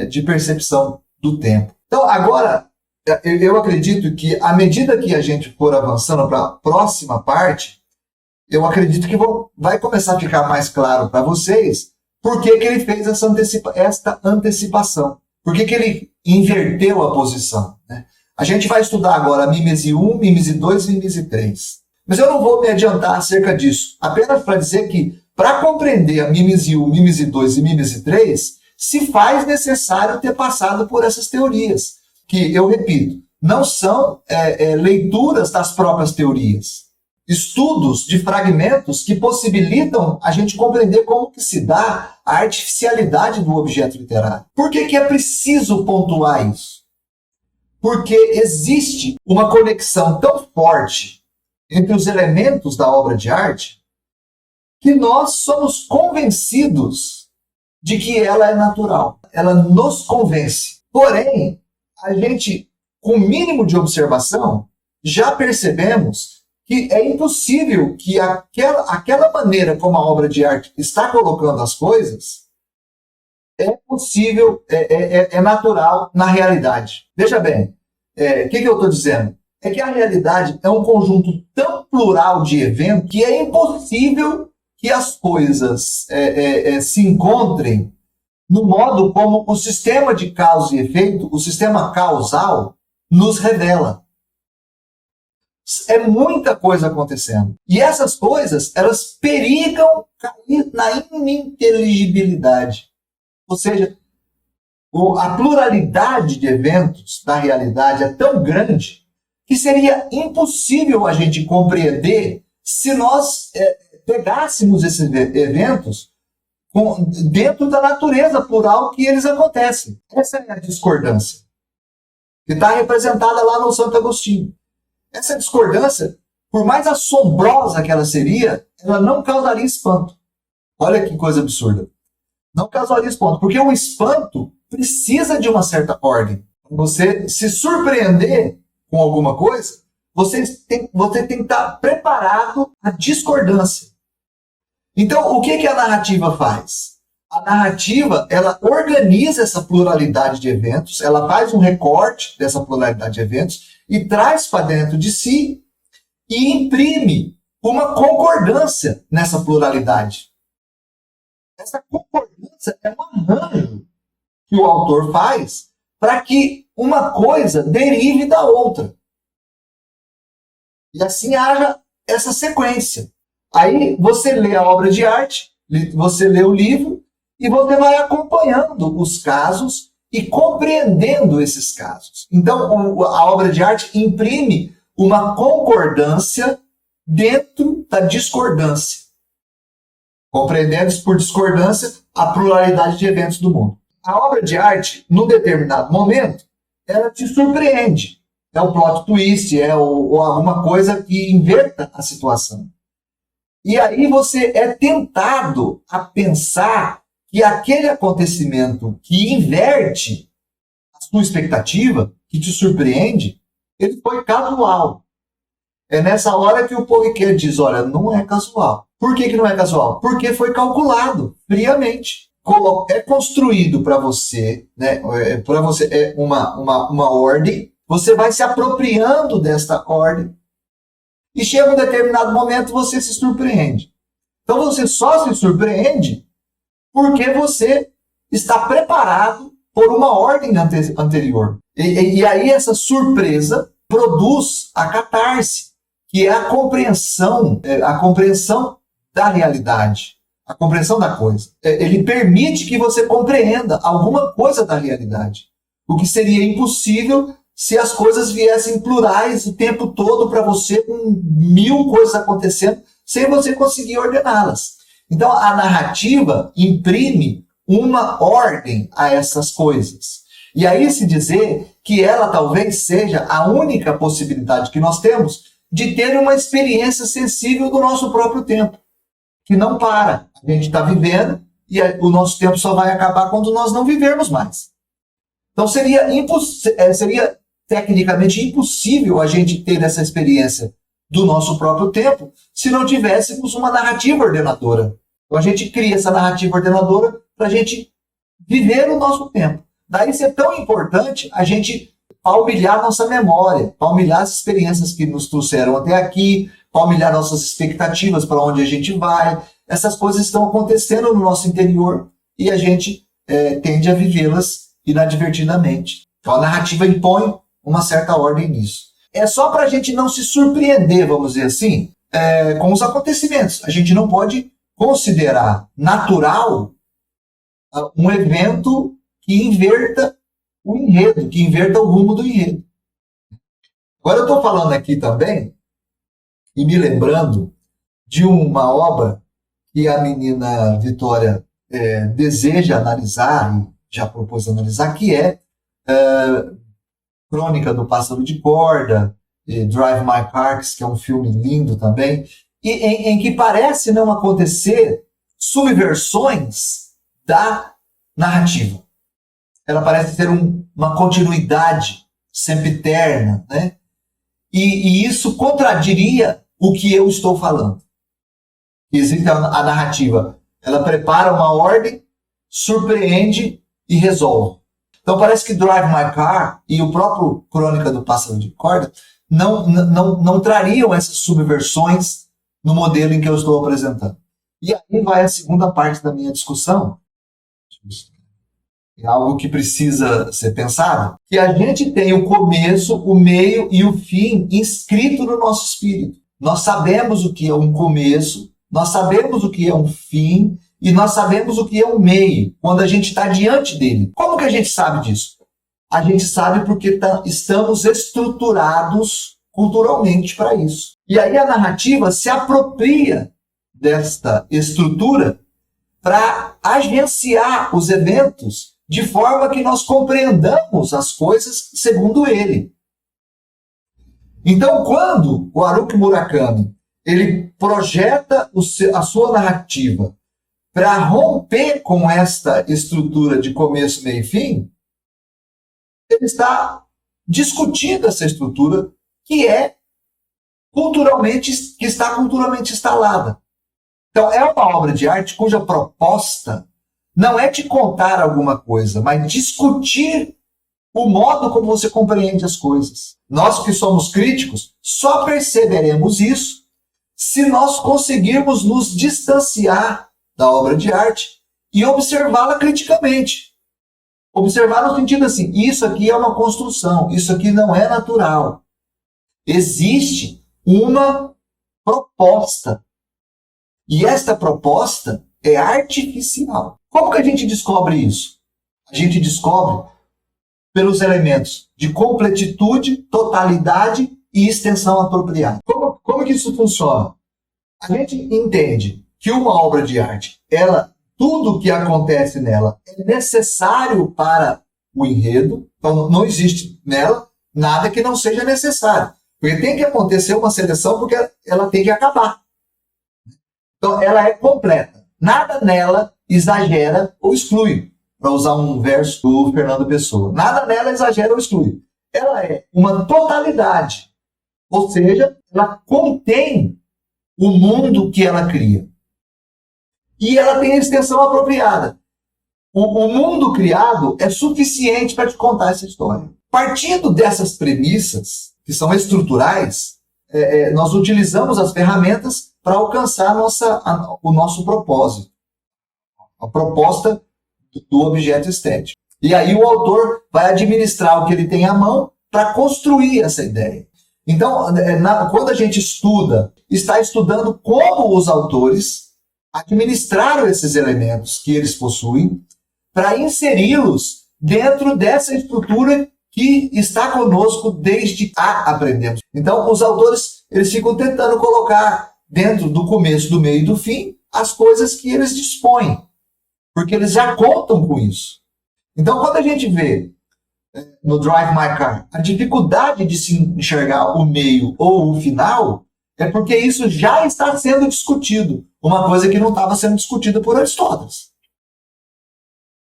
de percepção do tempo. Então, agora, eu acredito que à medida que a gente for avançando para a próxima parte, eu acredito que vai começar a ficar mais claro para vocês por que ele fez esta antecipação. Por que ele inverteu a posição. Né? A gente vai estudar agora a Mímese 1, Mímese 2 e Mímese 3. Mas eu não vou me adiantar acerca disso. Apenas para dizer que, para compreender a Mímese 1, Mímese 2 e Mímese 3, se faz necessário ter passado por essas teorias. Que, eu repito, não são leituras das próprias teorias. Estudos de fragmentos que possibilitam a gente compreender como que se dá a artificialidade do objeto literário. Por que é preciso pontuar isso? Porque existe uma conexão tão forte entre os elementos da obra de arte que nós somos convencidos de que ela é natural. Ela nos convence. Porém, a gente, com o mínimo de observação, já percebemos que é impossível que aquela maneira como a obra de arte está colocando as coisas é possível, é natural na realidade. Veja bem, o que eu estou dizendo? É que a realidade é um conjunto tão plural de eventos que é impossível que as coisas se encontrem no modo como o sistema de causa e efeito, o sistema causal, nos revela. É muita coisa acontecendo. E essas coisas, elas perigam cair na ininteligibilidade. Ou seja, a pluralidade de eventos da realidade é tão grande que seria impossível a gente compreender se nós pegássemos esses eventos dentro da natureza plural que eles acontecem. Essa é a discordância, que está representada lá no Santo Agostinho. Essa discordância, por mais assombrosa que ela seria, ela não causaria espanto. Olha que coisa absurda. Não causaria espanto, porque o espanto precisa de uma certa ordem. Você se surpreender com alguma coisa, você tem que estar preparado à discordância. Então, o que a narrativa faz? A narrativa, ela organiza essa pluralidade de eventos, ela faz um recorte dessa pluralidade de eventos e traz para dentro de si e imprime uma concordância nessa pluralidade. Essa concordância é um arranjo que o autor faz para que uma coisa derive da outra. E assim haja essa sequência. Aí você lê a obra de arte, você lê o livro e você vai acompanhando os casos e compreendendo esses casos. Então, a obra de arte imprime uma concordância dentro da discordância. Compreendendo por discordância a pluralidade de eventos do mundo. A obra de arte, num determinado momento, ela te surpreende. É o plot twist, ou alguma coisa que inverta a situação. E aí você é tentado a pensar que aquele acontecimento que inverte a sua expectativa, que te surpreende, ele foi casual. É nessa hora que o Poirier diz, olha, não é casual. Por que não é casual? Porque foi calculado friamente. É construído para você, né? Para você é uma ordem, você vai se apropriando desta ordem e chega um determinado momento você se surpreende. Então você só se surpreende porque você está preparado por uma ordem anterior. E aí essa surpresa produz a catarse, que é a compreensão da realidade. A compreensão da coisa. Ele permite que você compreenda alguma coisa da realidade. O que seria impossível se as coisas viessem plurais o tempo todo para você, com 1000 coisas acontecendo, sem você conseguir ordená-las. Então, a narrativa imprime uma ordem a essas coisas. E aí se dizer que ela talvez seja a única possibilidade que nós temos de ter uma experiência sensível do nosso próprio tempo, que não para. A gente está vivendo e o nosso tempo só vai acabar quando nós não vivermos mais. Então seria tecnicamente impossível a gente ter essa experiência do nosso próprio tempo se não tivéssemos uma narrativa ordenadora. Então a gente cria essa narrativa ordenadora para a gente viver o nosso tempo. Daí ser tão importante a gente palmilhar nossa memória, palmilhar as experiências que nos trouxeram até aqui, palmilhar nossas expectativas para onde a gente vai. Essas coisas estão acontecendo no nosso interior e a gente tende a vivê-las inadvertidamente. Então a narrativa impõe uma certa ordem nisso. É só para a gente não se surpreender, vamos dizer assim, com os acontecimentos. A gente não pode considerar natural um evento que inverta o enredo, que inverta o rumo do enredo. Agora eu estou falando aqui também e me lembrando de uma obra que a menina Vitória deseja analisar, e já propôs analisar, que é Crônica do Pássaro de Corda, Drive My Car, que é um filme lindo também, e em que parece não acontecer subversões da narrativa. Ela parece ter uma continuidade sempiterna, né? E isso contradiria o que eu estou falando. Existe a narrativa, ela prepara uma ordem, surpreende e resolve. Então parece que Drive My Car e o próprio Crônica do Pássaro de Corda não trariam essas subversões no modelo em que eu estou apresentando. E aí vai a segunda parte da minha discussão. É algo que precisa ser pensado. Que a gente tem o começo, o meio e o fim inscrito no nosso espírito. Nós sabemos o que é um começo, nós sabemos o que é um fim e nós sabemos o que é um meio, quando a gente está diante dele. Como que a gente sabe disso? A gente sabe porque estamos estruturados culturalmente para isso. E aí a narrativa se apropria desta estrutura para agenciar os eventos de forma que nós compreendamos as coisas segundo ele. Então, quando o Haruki Murakami ele projeta a sua narrativa para romper com esta estrutura de começo, meio e fim, ele está discutindo essa estrutura que está culturalmente instalada. Então, é uma obra de arte cuja proposta não é te contar alguma coisa, mas discutir o modo como você compreende as coisas. Nós que somos críticos só perceberemos isso se nós conseguirmos nos distanciar da obra de arte e observá-la criticamente. Observar no sentido assim, isso aqui é uma construção, isso aqui não é natural. Existe uma proposta. E esta proposta é artificial. Como que a gente descobre isso? A gente descobre pelos elementos de completitude, totalidade e extensão apropriada. Como que isso funciona? A gente entende que uma obra de arte, ela tudo que acontece nela é necessário para o enredo, então não existe nela nada que não seja necessário. Porque tem que acontecer uma seleção porque ela tem que acabar. Então ela é completa. Nada nela exagera ou exclui, para usar um verso do Fernando Pessoa. Nada nela exagera ou exclui. Ela é uma totalidade. Ou seja, ela contém o mundo que ela cria. E ela tem a extensão apropriada. O mundo criado é suficiente para te contar essa história. Partindo dessas premissas, que são estruturais, nós utilizamos as ferramentas para alcançar o nosso propósito. A proposta do objeto estético. E aí o autor vai administrar o que ele tem à mão para construir essa ideia. Então, quando a gente está estudando como os autores administraram esses elementos que eles possuem para inseri-los dentro dessa estrutura que está conosco desde que aprendemos. Então, os autores eles ficam tentando colocar dentro do começo, do meio e do fim as coisas que eles dispõem, porque eles já contam com isso. Então, quando a gente vê no Drive My Car a dificuldade de se enxergar o meio ou o final, é porque isso já está sendo discutido, uma coisa que não estava sendo discutida por Aristóteles.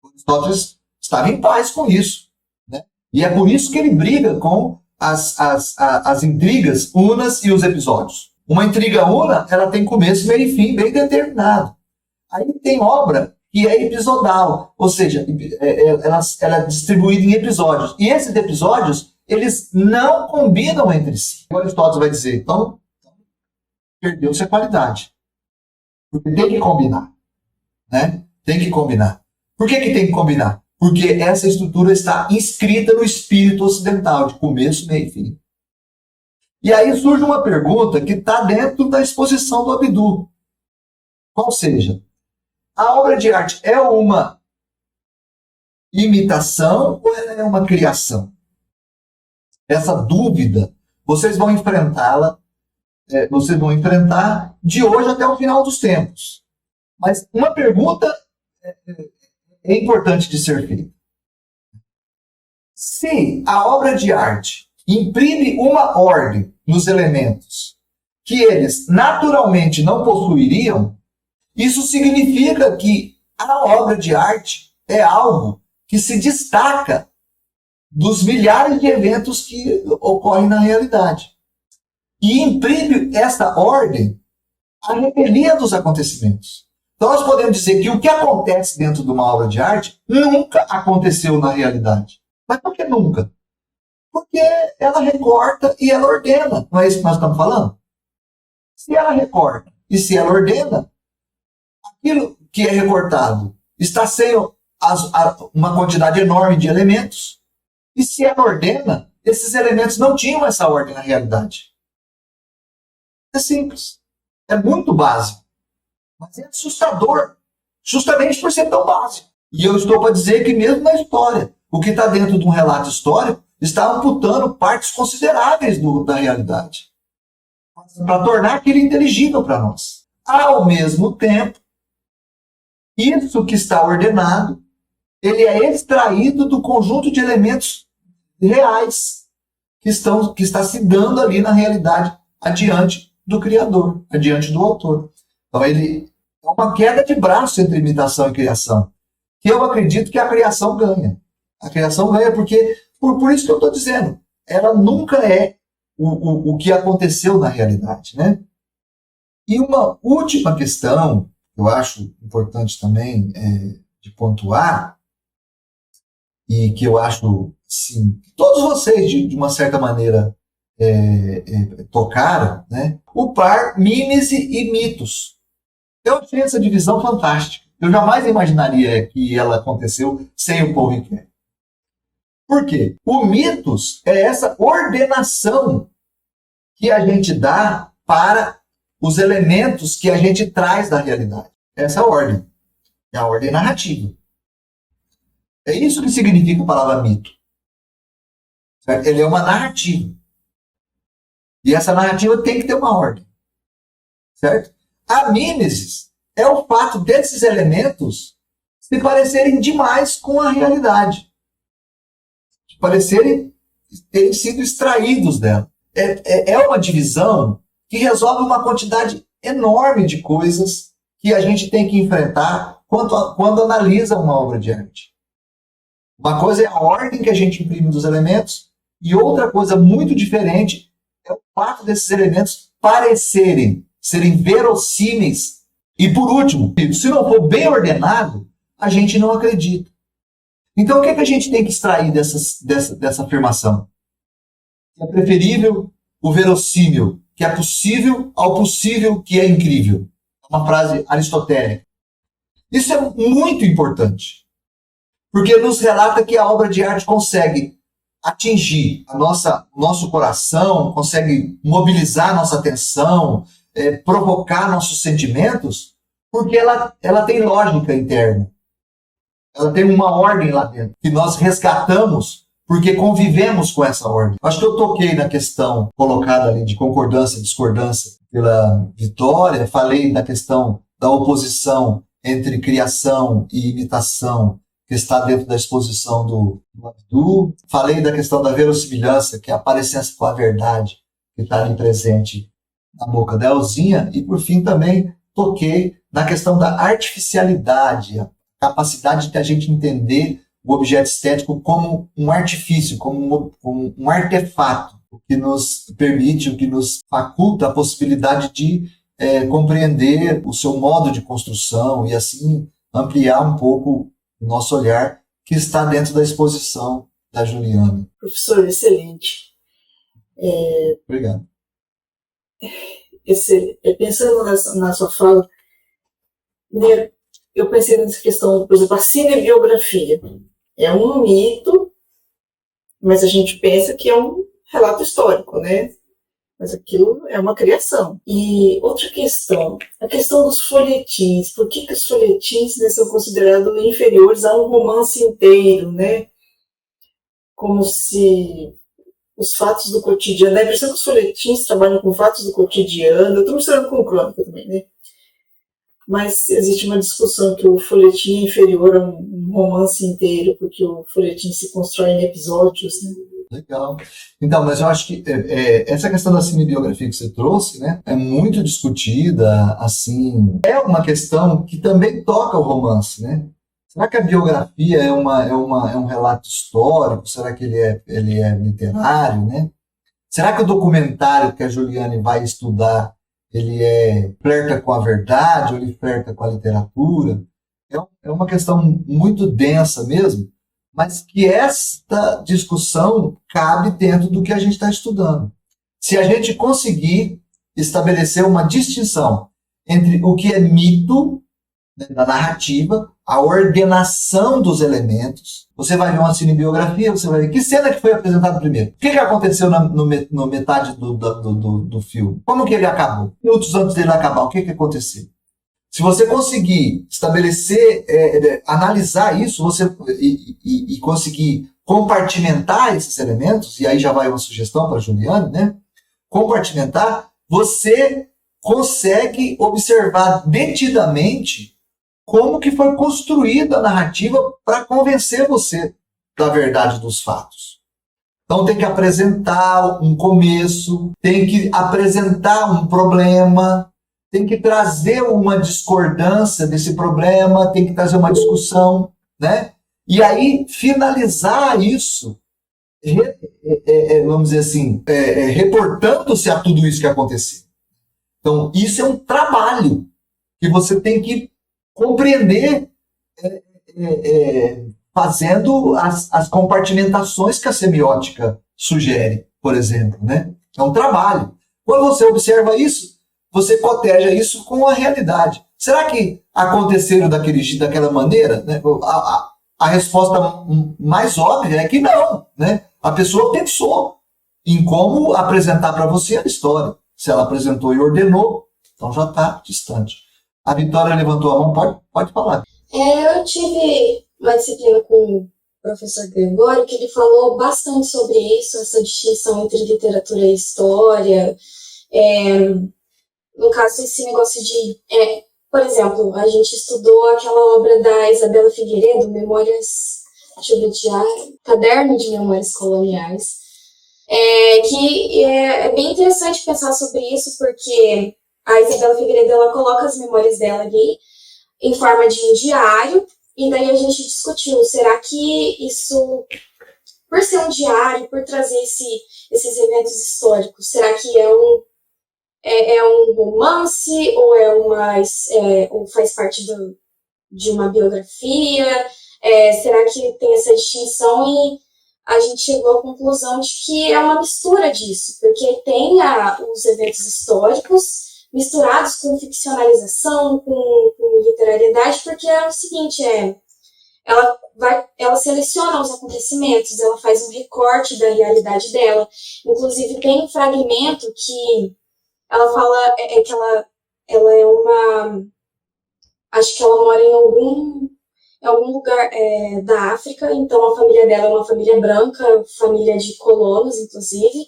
Aristóteles estava em paz com isso, né? E é por isso que ele briga com as intrigas unas e os episódios. Uma intriga una, ela tem começo, meio e fim bem determinado. Aí tem obra que é episodal, ou seja, ela é distribuída em episódios. E esses episódios, eles não combinam entre si. O Aristóteles vai dizer, então, perdeu-se a qualidade. Porque tem que combinar, né? Tem que combinar. Por que tem que combinar? Porque essa estrutura está inscrita no espírito ocidental, de começo, meio e fim. E aí surge uma pergunta que está dentro da exposição do Abdu. Qual seja, a obra de arte é uma imitação ou ela é uma criação? Essa dúvida, vocês vão enfrentá-la, vocês vão enfrentar de hoje até o final dos tempos. Mas uma pergunta é importante de ser feita. Se a obra de arte imprime uma ordem nos elementos que eles naturalmente não possuiriam, isso significa que a obra de arte é algo que se destaca dos milhares de eventos que ocorrem na realidade. E imprime esta ordem à revelia dos acontecimentos. Então nós podemos dizer que o que acontece dentro de uma obra de arte nunca aconteceu na realidade. Mas por que nunca? Porque ela recorta e ela ordena. Não é isso que nós estamos falando? Se ela recorta e se ela ordena, aquilo que é recortado está sem uma quantidade enorme de elementos. E se ela ordena, esses elementos não tinham essa ordem na realidade. É simples. É muito básico. Mas é assustador. Justamente por ser tão básico. E eu estou para dizer que mesmo na história, o que está dentro de um relato histórico está amputando partes consideráveis da realidade. Para tornar aquilo inteligível para nós. Ao mesmo tempo, isso que está ordenado, ele é extraído do conjunto de elementos reais que está se dando ali na realidade, adiante do Criador, adiante do autor. Então ele é uma queda de braço entre imitação e criação, que eu acredito que a criação ganha. A criação ganha porque, por isso que eu estou dizendo, ela nunca é o que aconteceu na realidade, né? E uma última questão, que eu acho importante também de pontuar, e que eu acho, sim, que todos vocês, de uma certa maneira, tocaram, né? O par mímese e mitos. Eu achei essa divisão fantástica. Eu jamais imaginaria que ela aconteceu sem o Paul Ricoeur. Por quê? O mitos é essa ordenação que a gente dá para os elementos que a gente traz da realidade. Essa ordem. É a ordem narrativa. É isso que significa a palavra mito. Certo? Ele é uma narrativa. E essa narrativa tem que ter uma ordem. Certo? A mimesis é o fato desses elementos se parecerem demais com a realidade. De parecerem terem sido extraídos dela. É uma divisão que resolve uma quantidade enorme de coisas que a gente tem que enfrentar quando analisa uma obra de arte. Uma coisa é a ordem que a gente imprime dos elementos, e outra coisa muito diferente é o fato desses elementos serem verossímeis. E por último, se não for bem ordenado, a gente não acredita. Então o que a gente tem que extrair dessa afirmação? É preferível o verossímil, que é possível, ao possível, que é incrível. É uma frase aristotélica. Isso é muito importante, porque nos relata que a obra de arte consegue atingir nosso coração, consegue mobilizar nossa atenção, provocar nossos sentimentos, porque ela tem lógica interna. Ela tem uma ordem lá dentro, que nós resgatamos porque convivemos com essa ordem. Acho que eu toquei na questão colocada ali de concordância e discordância pela Vitória, falei da questão da oposição entre criação e imitação, que está dentro da exposição do Abdu. Falei da questão da verossimilhança, que é a parecência com a verdade, que está ali presente na boca da Elzinha. E, por fim, também toquei na questão da artificialidade, a capacidade de a gente entender o objeto estético como um artifício, como um artefato, o que nos permite, o que nos faculta a possibilidade de compreender o seu modo de construção e, assim, ampliar um pouco o nosso olhar, que está dentro da exposição da Juliana. Professor, excelente. Obrigado. Pensando na sua fala, né, eu pensei nessa questão, por exemplo, a cinebiografia. É um mito, mas a gente pensa que é um relato histórico, né? Mas aquilo é uma criação. E outra questão, a questão dos folhetins. Por que os folhetins, né, são considerados inferiores a um romance inteiro, né? Como se os fatos do cotidiano... Dá a impressão que os folhetins trabalham com fatos do cotidiano. Eu estou misturando com crônica também, né? Mas existe uma discussão que o folhetim é inferior a um romance inteiro, porque o folhetim se constrói em episódios, né? Legal. Então, mas eu acho que essa questão da cinebiografia que você trouxe, né, é muito discutida, assim, é uma questão que também toca o romance, né? Será que a biografia é um relato histórico? Será que ele é literário, né? Será que o documentário que a Juliane vai estudar, ele flerta com a verdade ou ele flerta com a literatura? É uma questão muito densa mesmo, mas que esta discussão cabe dentro do que a gente está estudando. Se a gente conseguir estabelecer uma distinção entre o que é mito, né, da narrativa, a ordenação dos elementos, você vai ver uma cinebiografia, você vai ver que cena que foi apresentada primeiro. O que aconteceu no metade do filme? Como que ele acabou? Minutos antes dele acabar, o que aconteceu? Se você conseguir estabelecer, analisar isso, e conseguir compartimentar esses elementos, e aí já vai uma sugestão para a Juliane, né? Compartimentar, você consegue observar detidamente como que foi construída a narrativa para convencer você da verdade dos fatos. Então tem que apresentar um começo, tem que apresentar um problema, tem que trazer uma discordância desse problema, tem que trazer uma discussão, né? E aí finalizar isso, vamos dizer assim, reportando-se a tudo isso que aconteceu. Então isso é um trabalho que você tem que compreender fazendo as compartimentações que a semiótica sugere, por exemplo, né? É um trabalho. Quando você observa isso, você coteja isso com a realidade. Será que aconteceram daquela maneira? Né? A resposta mais óbvia é que não, né? A pessoa pensou em como apresentar para você a história. Se ela apresentou e ordenou, então já está distante. A Vitória levantou a mão, pode falar. Eu tive uma disciplina com o professor Gregório que ele falou bastante sobre isso, essa distinção entre literatura e história. No caso, esse negócio de Por exemplo, a gente estudou aquela obra da Isabela Figueiredo, Memórias, deixa eu ver, Caderno de Memórias Coloniais, que é bem interessante pensar sobre isso, porque a Isabela Figueiredo, ela coloca as memórias dela ali em forma de um diário, e daí a gente discutiu, será que isso, por ser um diário, por trazer esses eventos históricos, será que é um romance ou faz parte de uma biografia? Será que tem essa distinção? E a gente chegou à conclusão de que é uma mistura disso, porque tem os eventos históricos misturados com ficcionalização, com literariedade, porque é o seguinte, ela seleciona os acontecimentos, ela faz um recorte da realidade dela. Inclusive tem um fragmento que ela fala que ela é uma... Acho que ela mora em algum lugar da África, então a família dela é uma família branca, família de colonos, inclusive.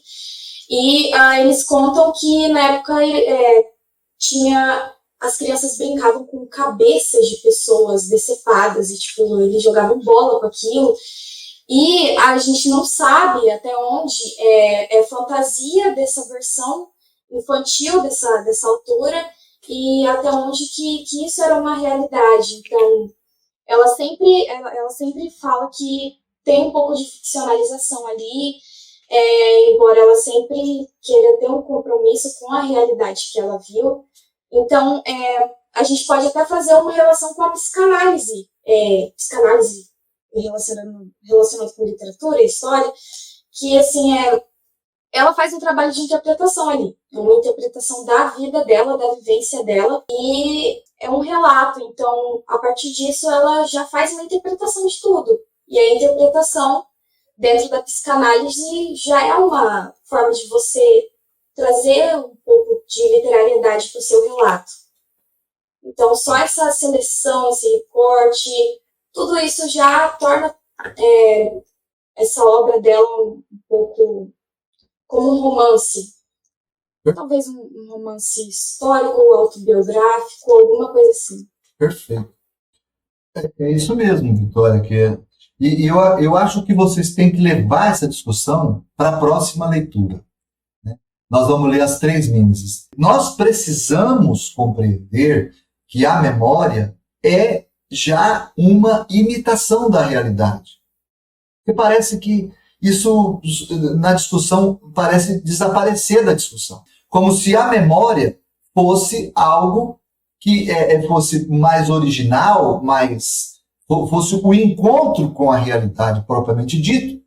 E eles contam que na época as crianças brincavam com cabeças de pessoas decepadas e tipo, eles jogavam bola com aquilo. E a gente não sabe até onde é fantasia dessa versão infantil dessa autora e até onde que isso era uma realidade. Então, ela sempre fala que tem um pouco de ficcionalização ali, embora ela sempre queira ter um compromisso com a realidade que ela viu. Então, a gente pode até fazer uma relação com a psicanálise relacionando com literatura e história, que, assim, ela faz um trabalho de interpretação ali, uma interpretação da vida dela, da vivência dela, e é um relato. Então, a partir disso, ela já faz uma interpretação de tudo. E a interpretação, dentro da psicanálise, já é uma forma de você trazer um pouco de literariedade para o seu relato. Então, só essa seleção, esse recorte, tudo isso já torna essa obra dela um pouco como um romance. Talvez um romance histórico, autobiográfico, alguma coisa assim. Perfeito. É isso mesmo, Vitória. E eu acho que vocês têm que levar essa discussão para a próxima leitura. Né? Nós vamos ler as 3 Mimeses. Nós precisamos compreender que a memória é já uma imitação da realidade. Porque parece que isso, na discussão, parece desaparecer da discussão. Como se a memória fosse algo que fosse mais original, fosse o encontro com a realidade propriamente dito,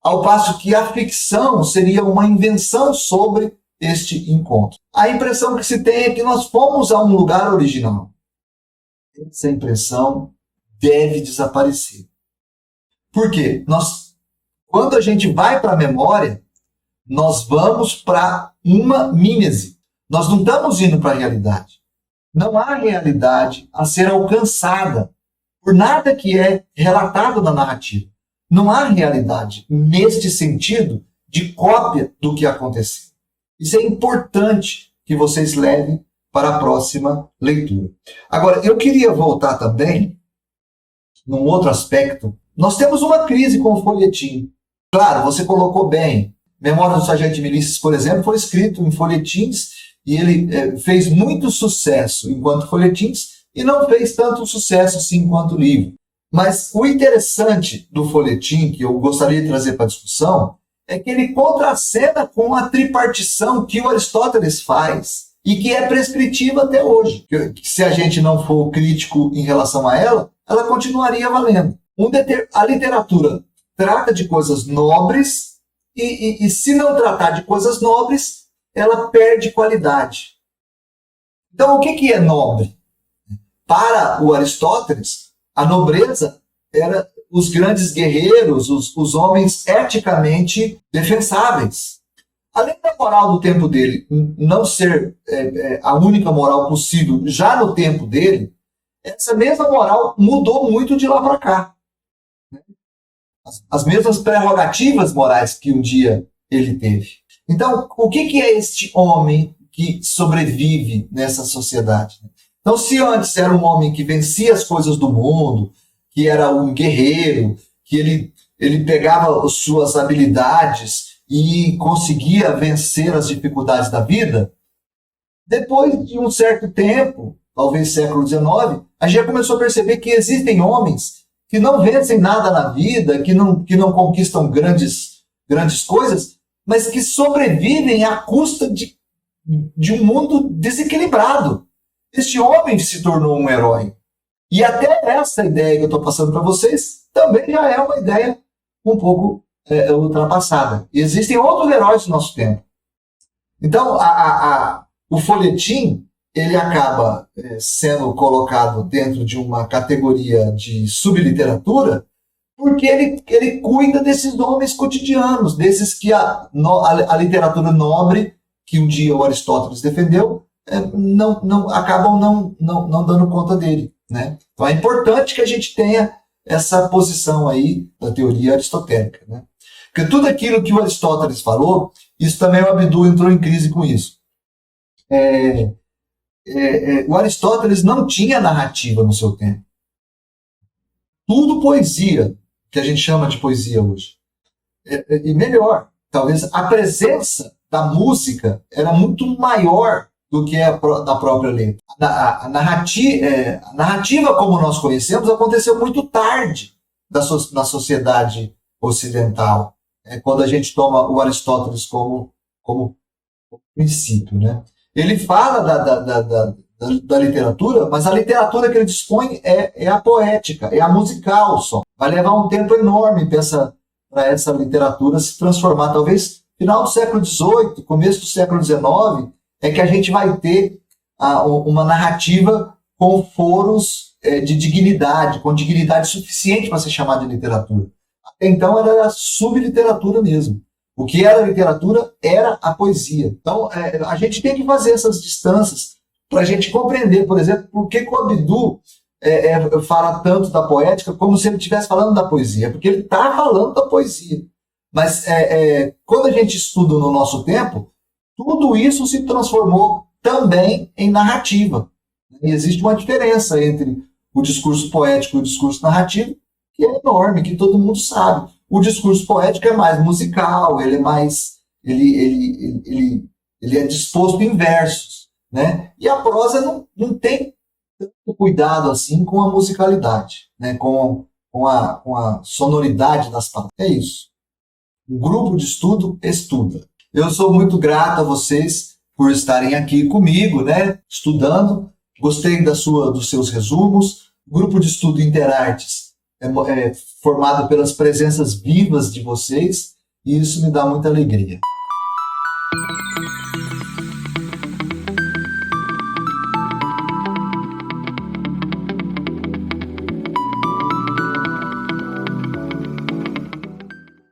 ao passo que a ficção seria uma invenção sobre este encontro. A impressão que se tem é que nós fomos a um lugar original. Essa impressão deve desaparecer. Por quê? Quando a gente vai para a memória, nós vamos para uma mímese. Nós não estamos indo para a realidade. Não há realidade a ser alcançada por nada que é relatado na narrativa. Não há realidade neste sentido de cópia do que aconteceu. Isso é importante que vocês levem para a próxima leitura. Agora, eu queria voltar também num outro aspecto. Nós temos uma crise com o folhetim. Claro, você colocou bem. Memórias do Sargento de Milícias, por exemplo, foi escrito em folhetins e ele fez muito sucesso enquanto folhetins e não fez tanto sucesso assim enquanto livro. Mas o interessante do folhetim, que eu gostaria de trazer para a discussão, é que ele contracena com a tripartição que o Aristóteles faz e que é prescritiva até hoje. Que se a gente não for crítico em relação a ela, ela continuaria valendo. A literatura trata de coisas nobres e se não tratar de coisas nobres, ela perde qualidade. Então, o que é nobre? Para o Aristóteles, a nobreza era os grandes guerreiros, os homens eticamente defensáveis. Além da moral do tempo dele não ser a única moral possível já no tempo dele, essa mesma moral mudou muito de lá para cá. As mesmas prerrogativas morais que um dia ele teve. Então, o que é este homem que sobrevive nessa sociedade? Então, se antes era um homem que vencia as coisas do mundo, que era um guerreiro, que ele pegava as suas habilidades e conseguia vencer as dificuldades da vida, depois de um certo tempo, talvez século XIX, a gente já começou a perceber que existem homens que não vencem nada na vida, que não conquistam grandes coisas, mas que sobrevivem à custa de um mundo desequilibrado. Este homem se tornou um herói. E até essa ideia que eu estou passando para vocês também já é uma ideia um pouco ultrapassada. E existem outros heróis do nosso tempo. Então, o folhetim, ele acaba sendo colocado dentro de uma categoria de subliteratura, porque ele cuida desses homens cotidianos, desses que a literatura nobre, que um dia o Aristóteles defendeu, acabam não dando conta dele, né? Então é importante que a gente tenha essa posição aí da teoria aristotélica, né? Porque tudo aquilo que o Aristóteles falou, isso também o Abdu entrou em crise com isso. O Aristóteles não tinha narrativa no seu tempo. Tudo poesia, que a gente chama de poesia hoje. E melhor, talvez a presença da música era muito maior do que a da própria letra. A narrativa como nós conhecemos aconteceu muito tarde na sociedade ocidental, quando a gente toma o Aristóteles como princípio, né? Ele fala da literatura, mas a literatura que ele dispõe é a poética, é a musical só. Vai levar um tempo enorme para essa literatura se transformar. Talvez final do século XVIII, começo do século XIX, é que a gente vai ter uma narrativa com foros de dignidade, com dignidade suficiente para ser chamada de literatura. Até então era subliteratura mesmo. O que era literatura era a poesia. Então a gente tem que fazer essas distâncias para a gente compreender, por exemplo, por que o Abdu fala tanto da poética como se ele estivesse falando da poesia, porque ele está falando da poesia. Mas quando a gente estuda no nosso tempo, tudo isso se transformou também em narrativa. E existe uma diferença entre o discurso poético e o discurso narrativo, que é enorme, que todo mundo sabe. O discurso poético é mais musical, ele é mais. Ele é disposto em versos, né? E a prosa não tem tanto cuidado assim com a musicalidade, né? com a sonoridade das palavras. É isso. Um grupo de estudo estuda. Eu sou muito grato a vocês por estarem aqui comigo, né, estudando. Gostei dos seus resumos. O grupo de estudo Interartes é formado pelas presenças vivas de vocês e isso me dá muita alegria.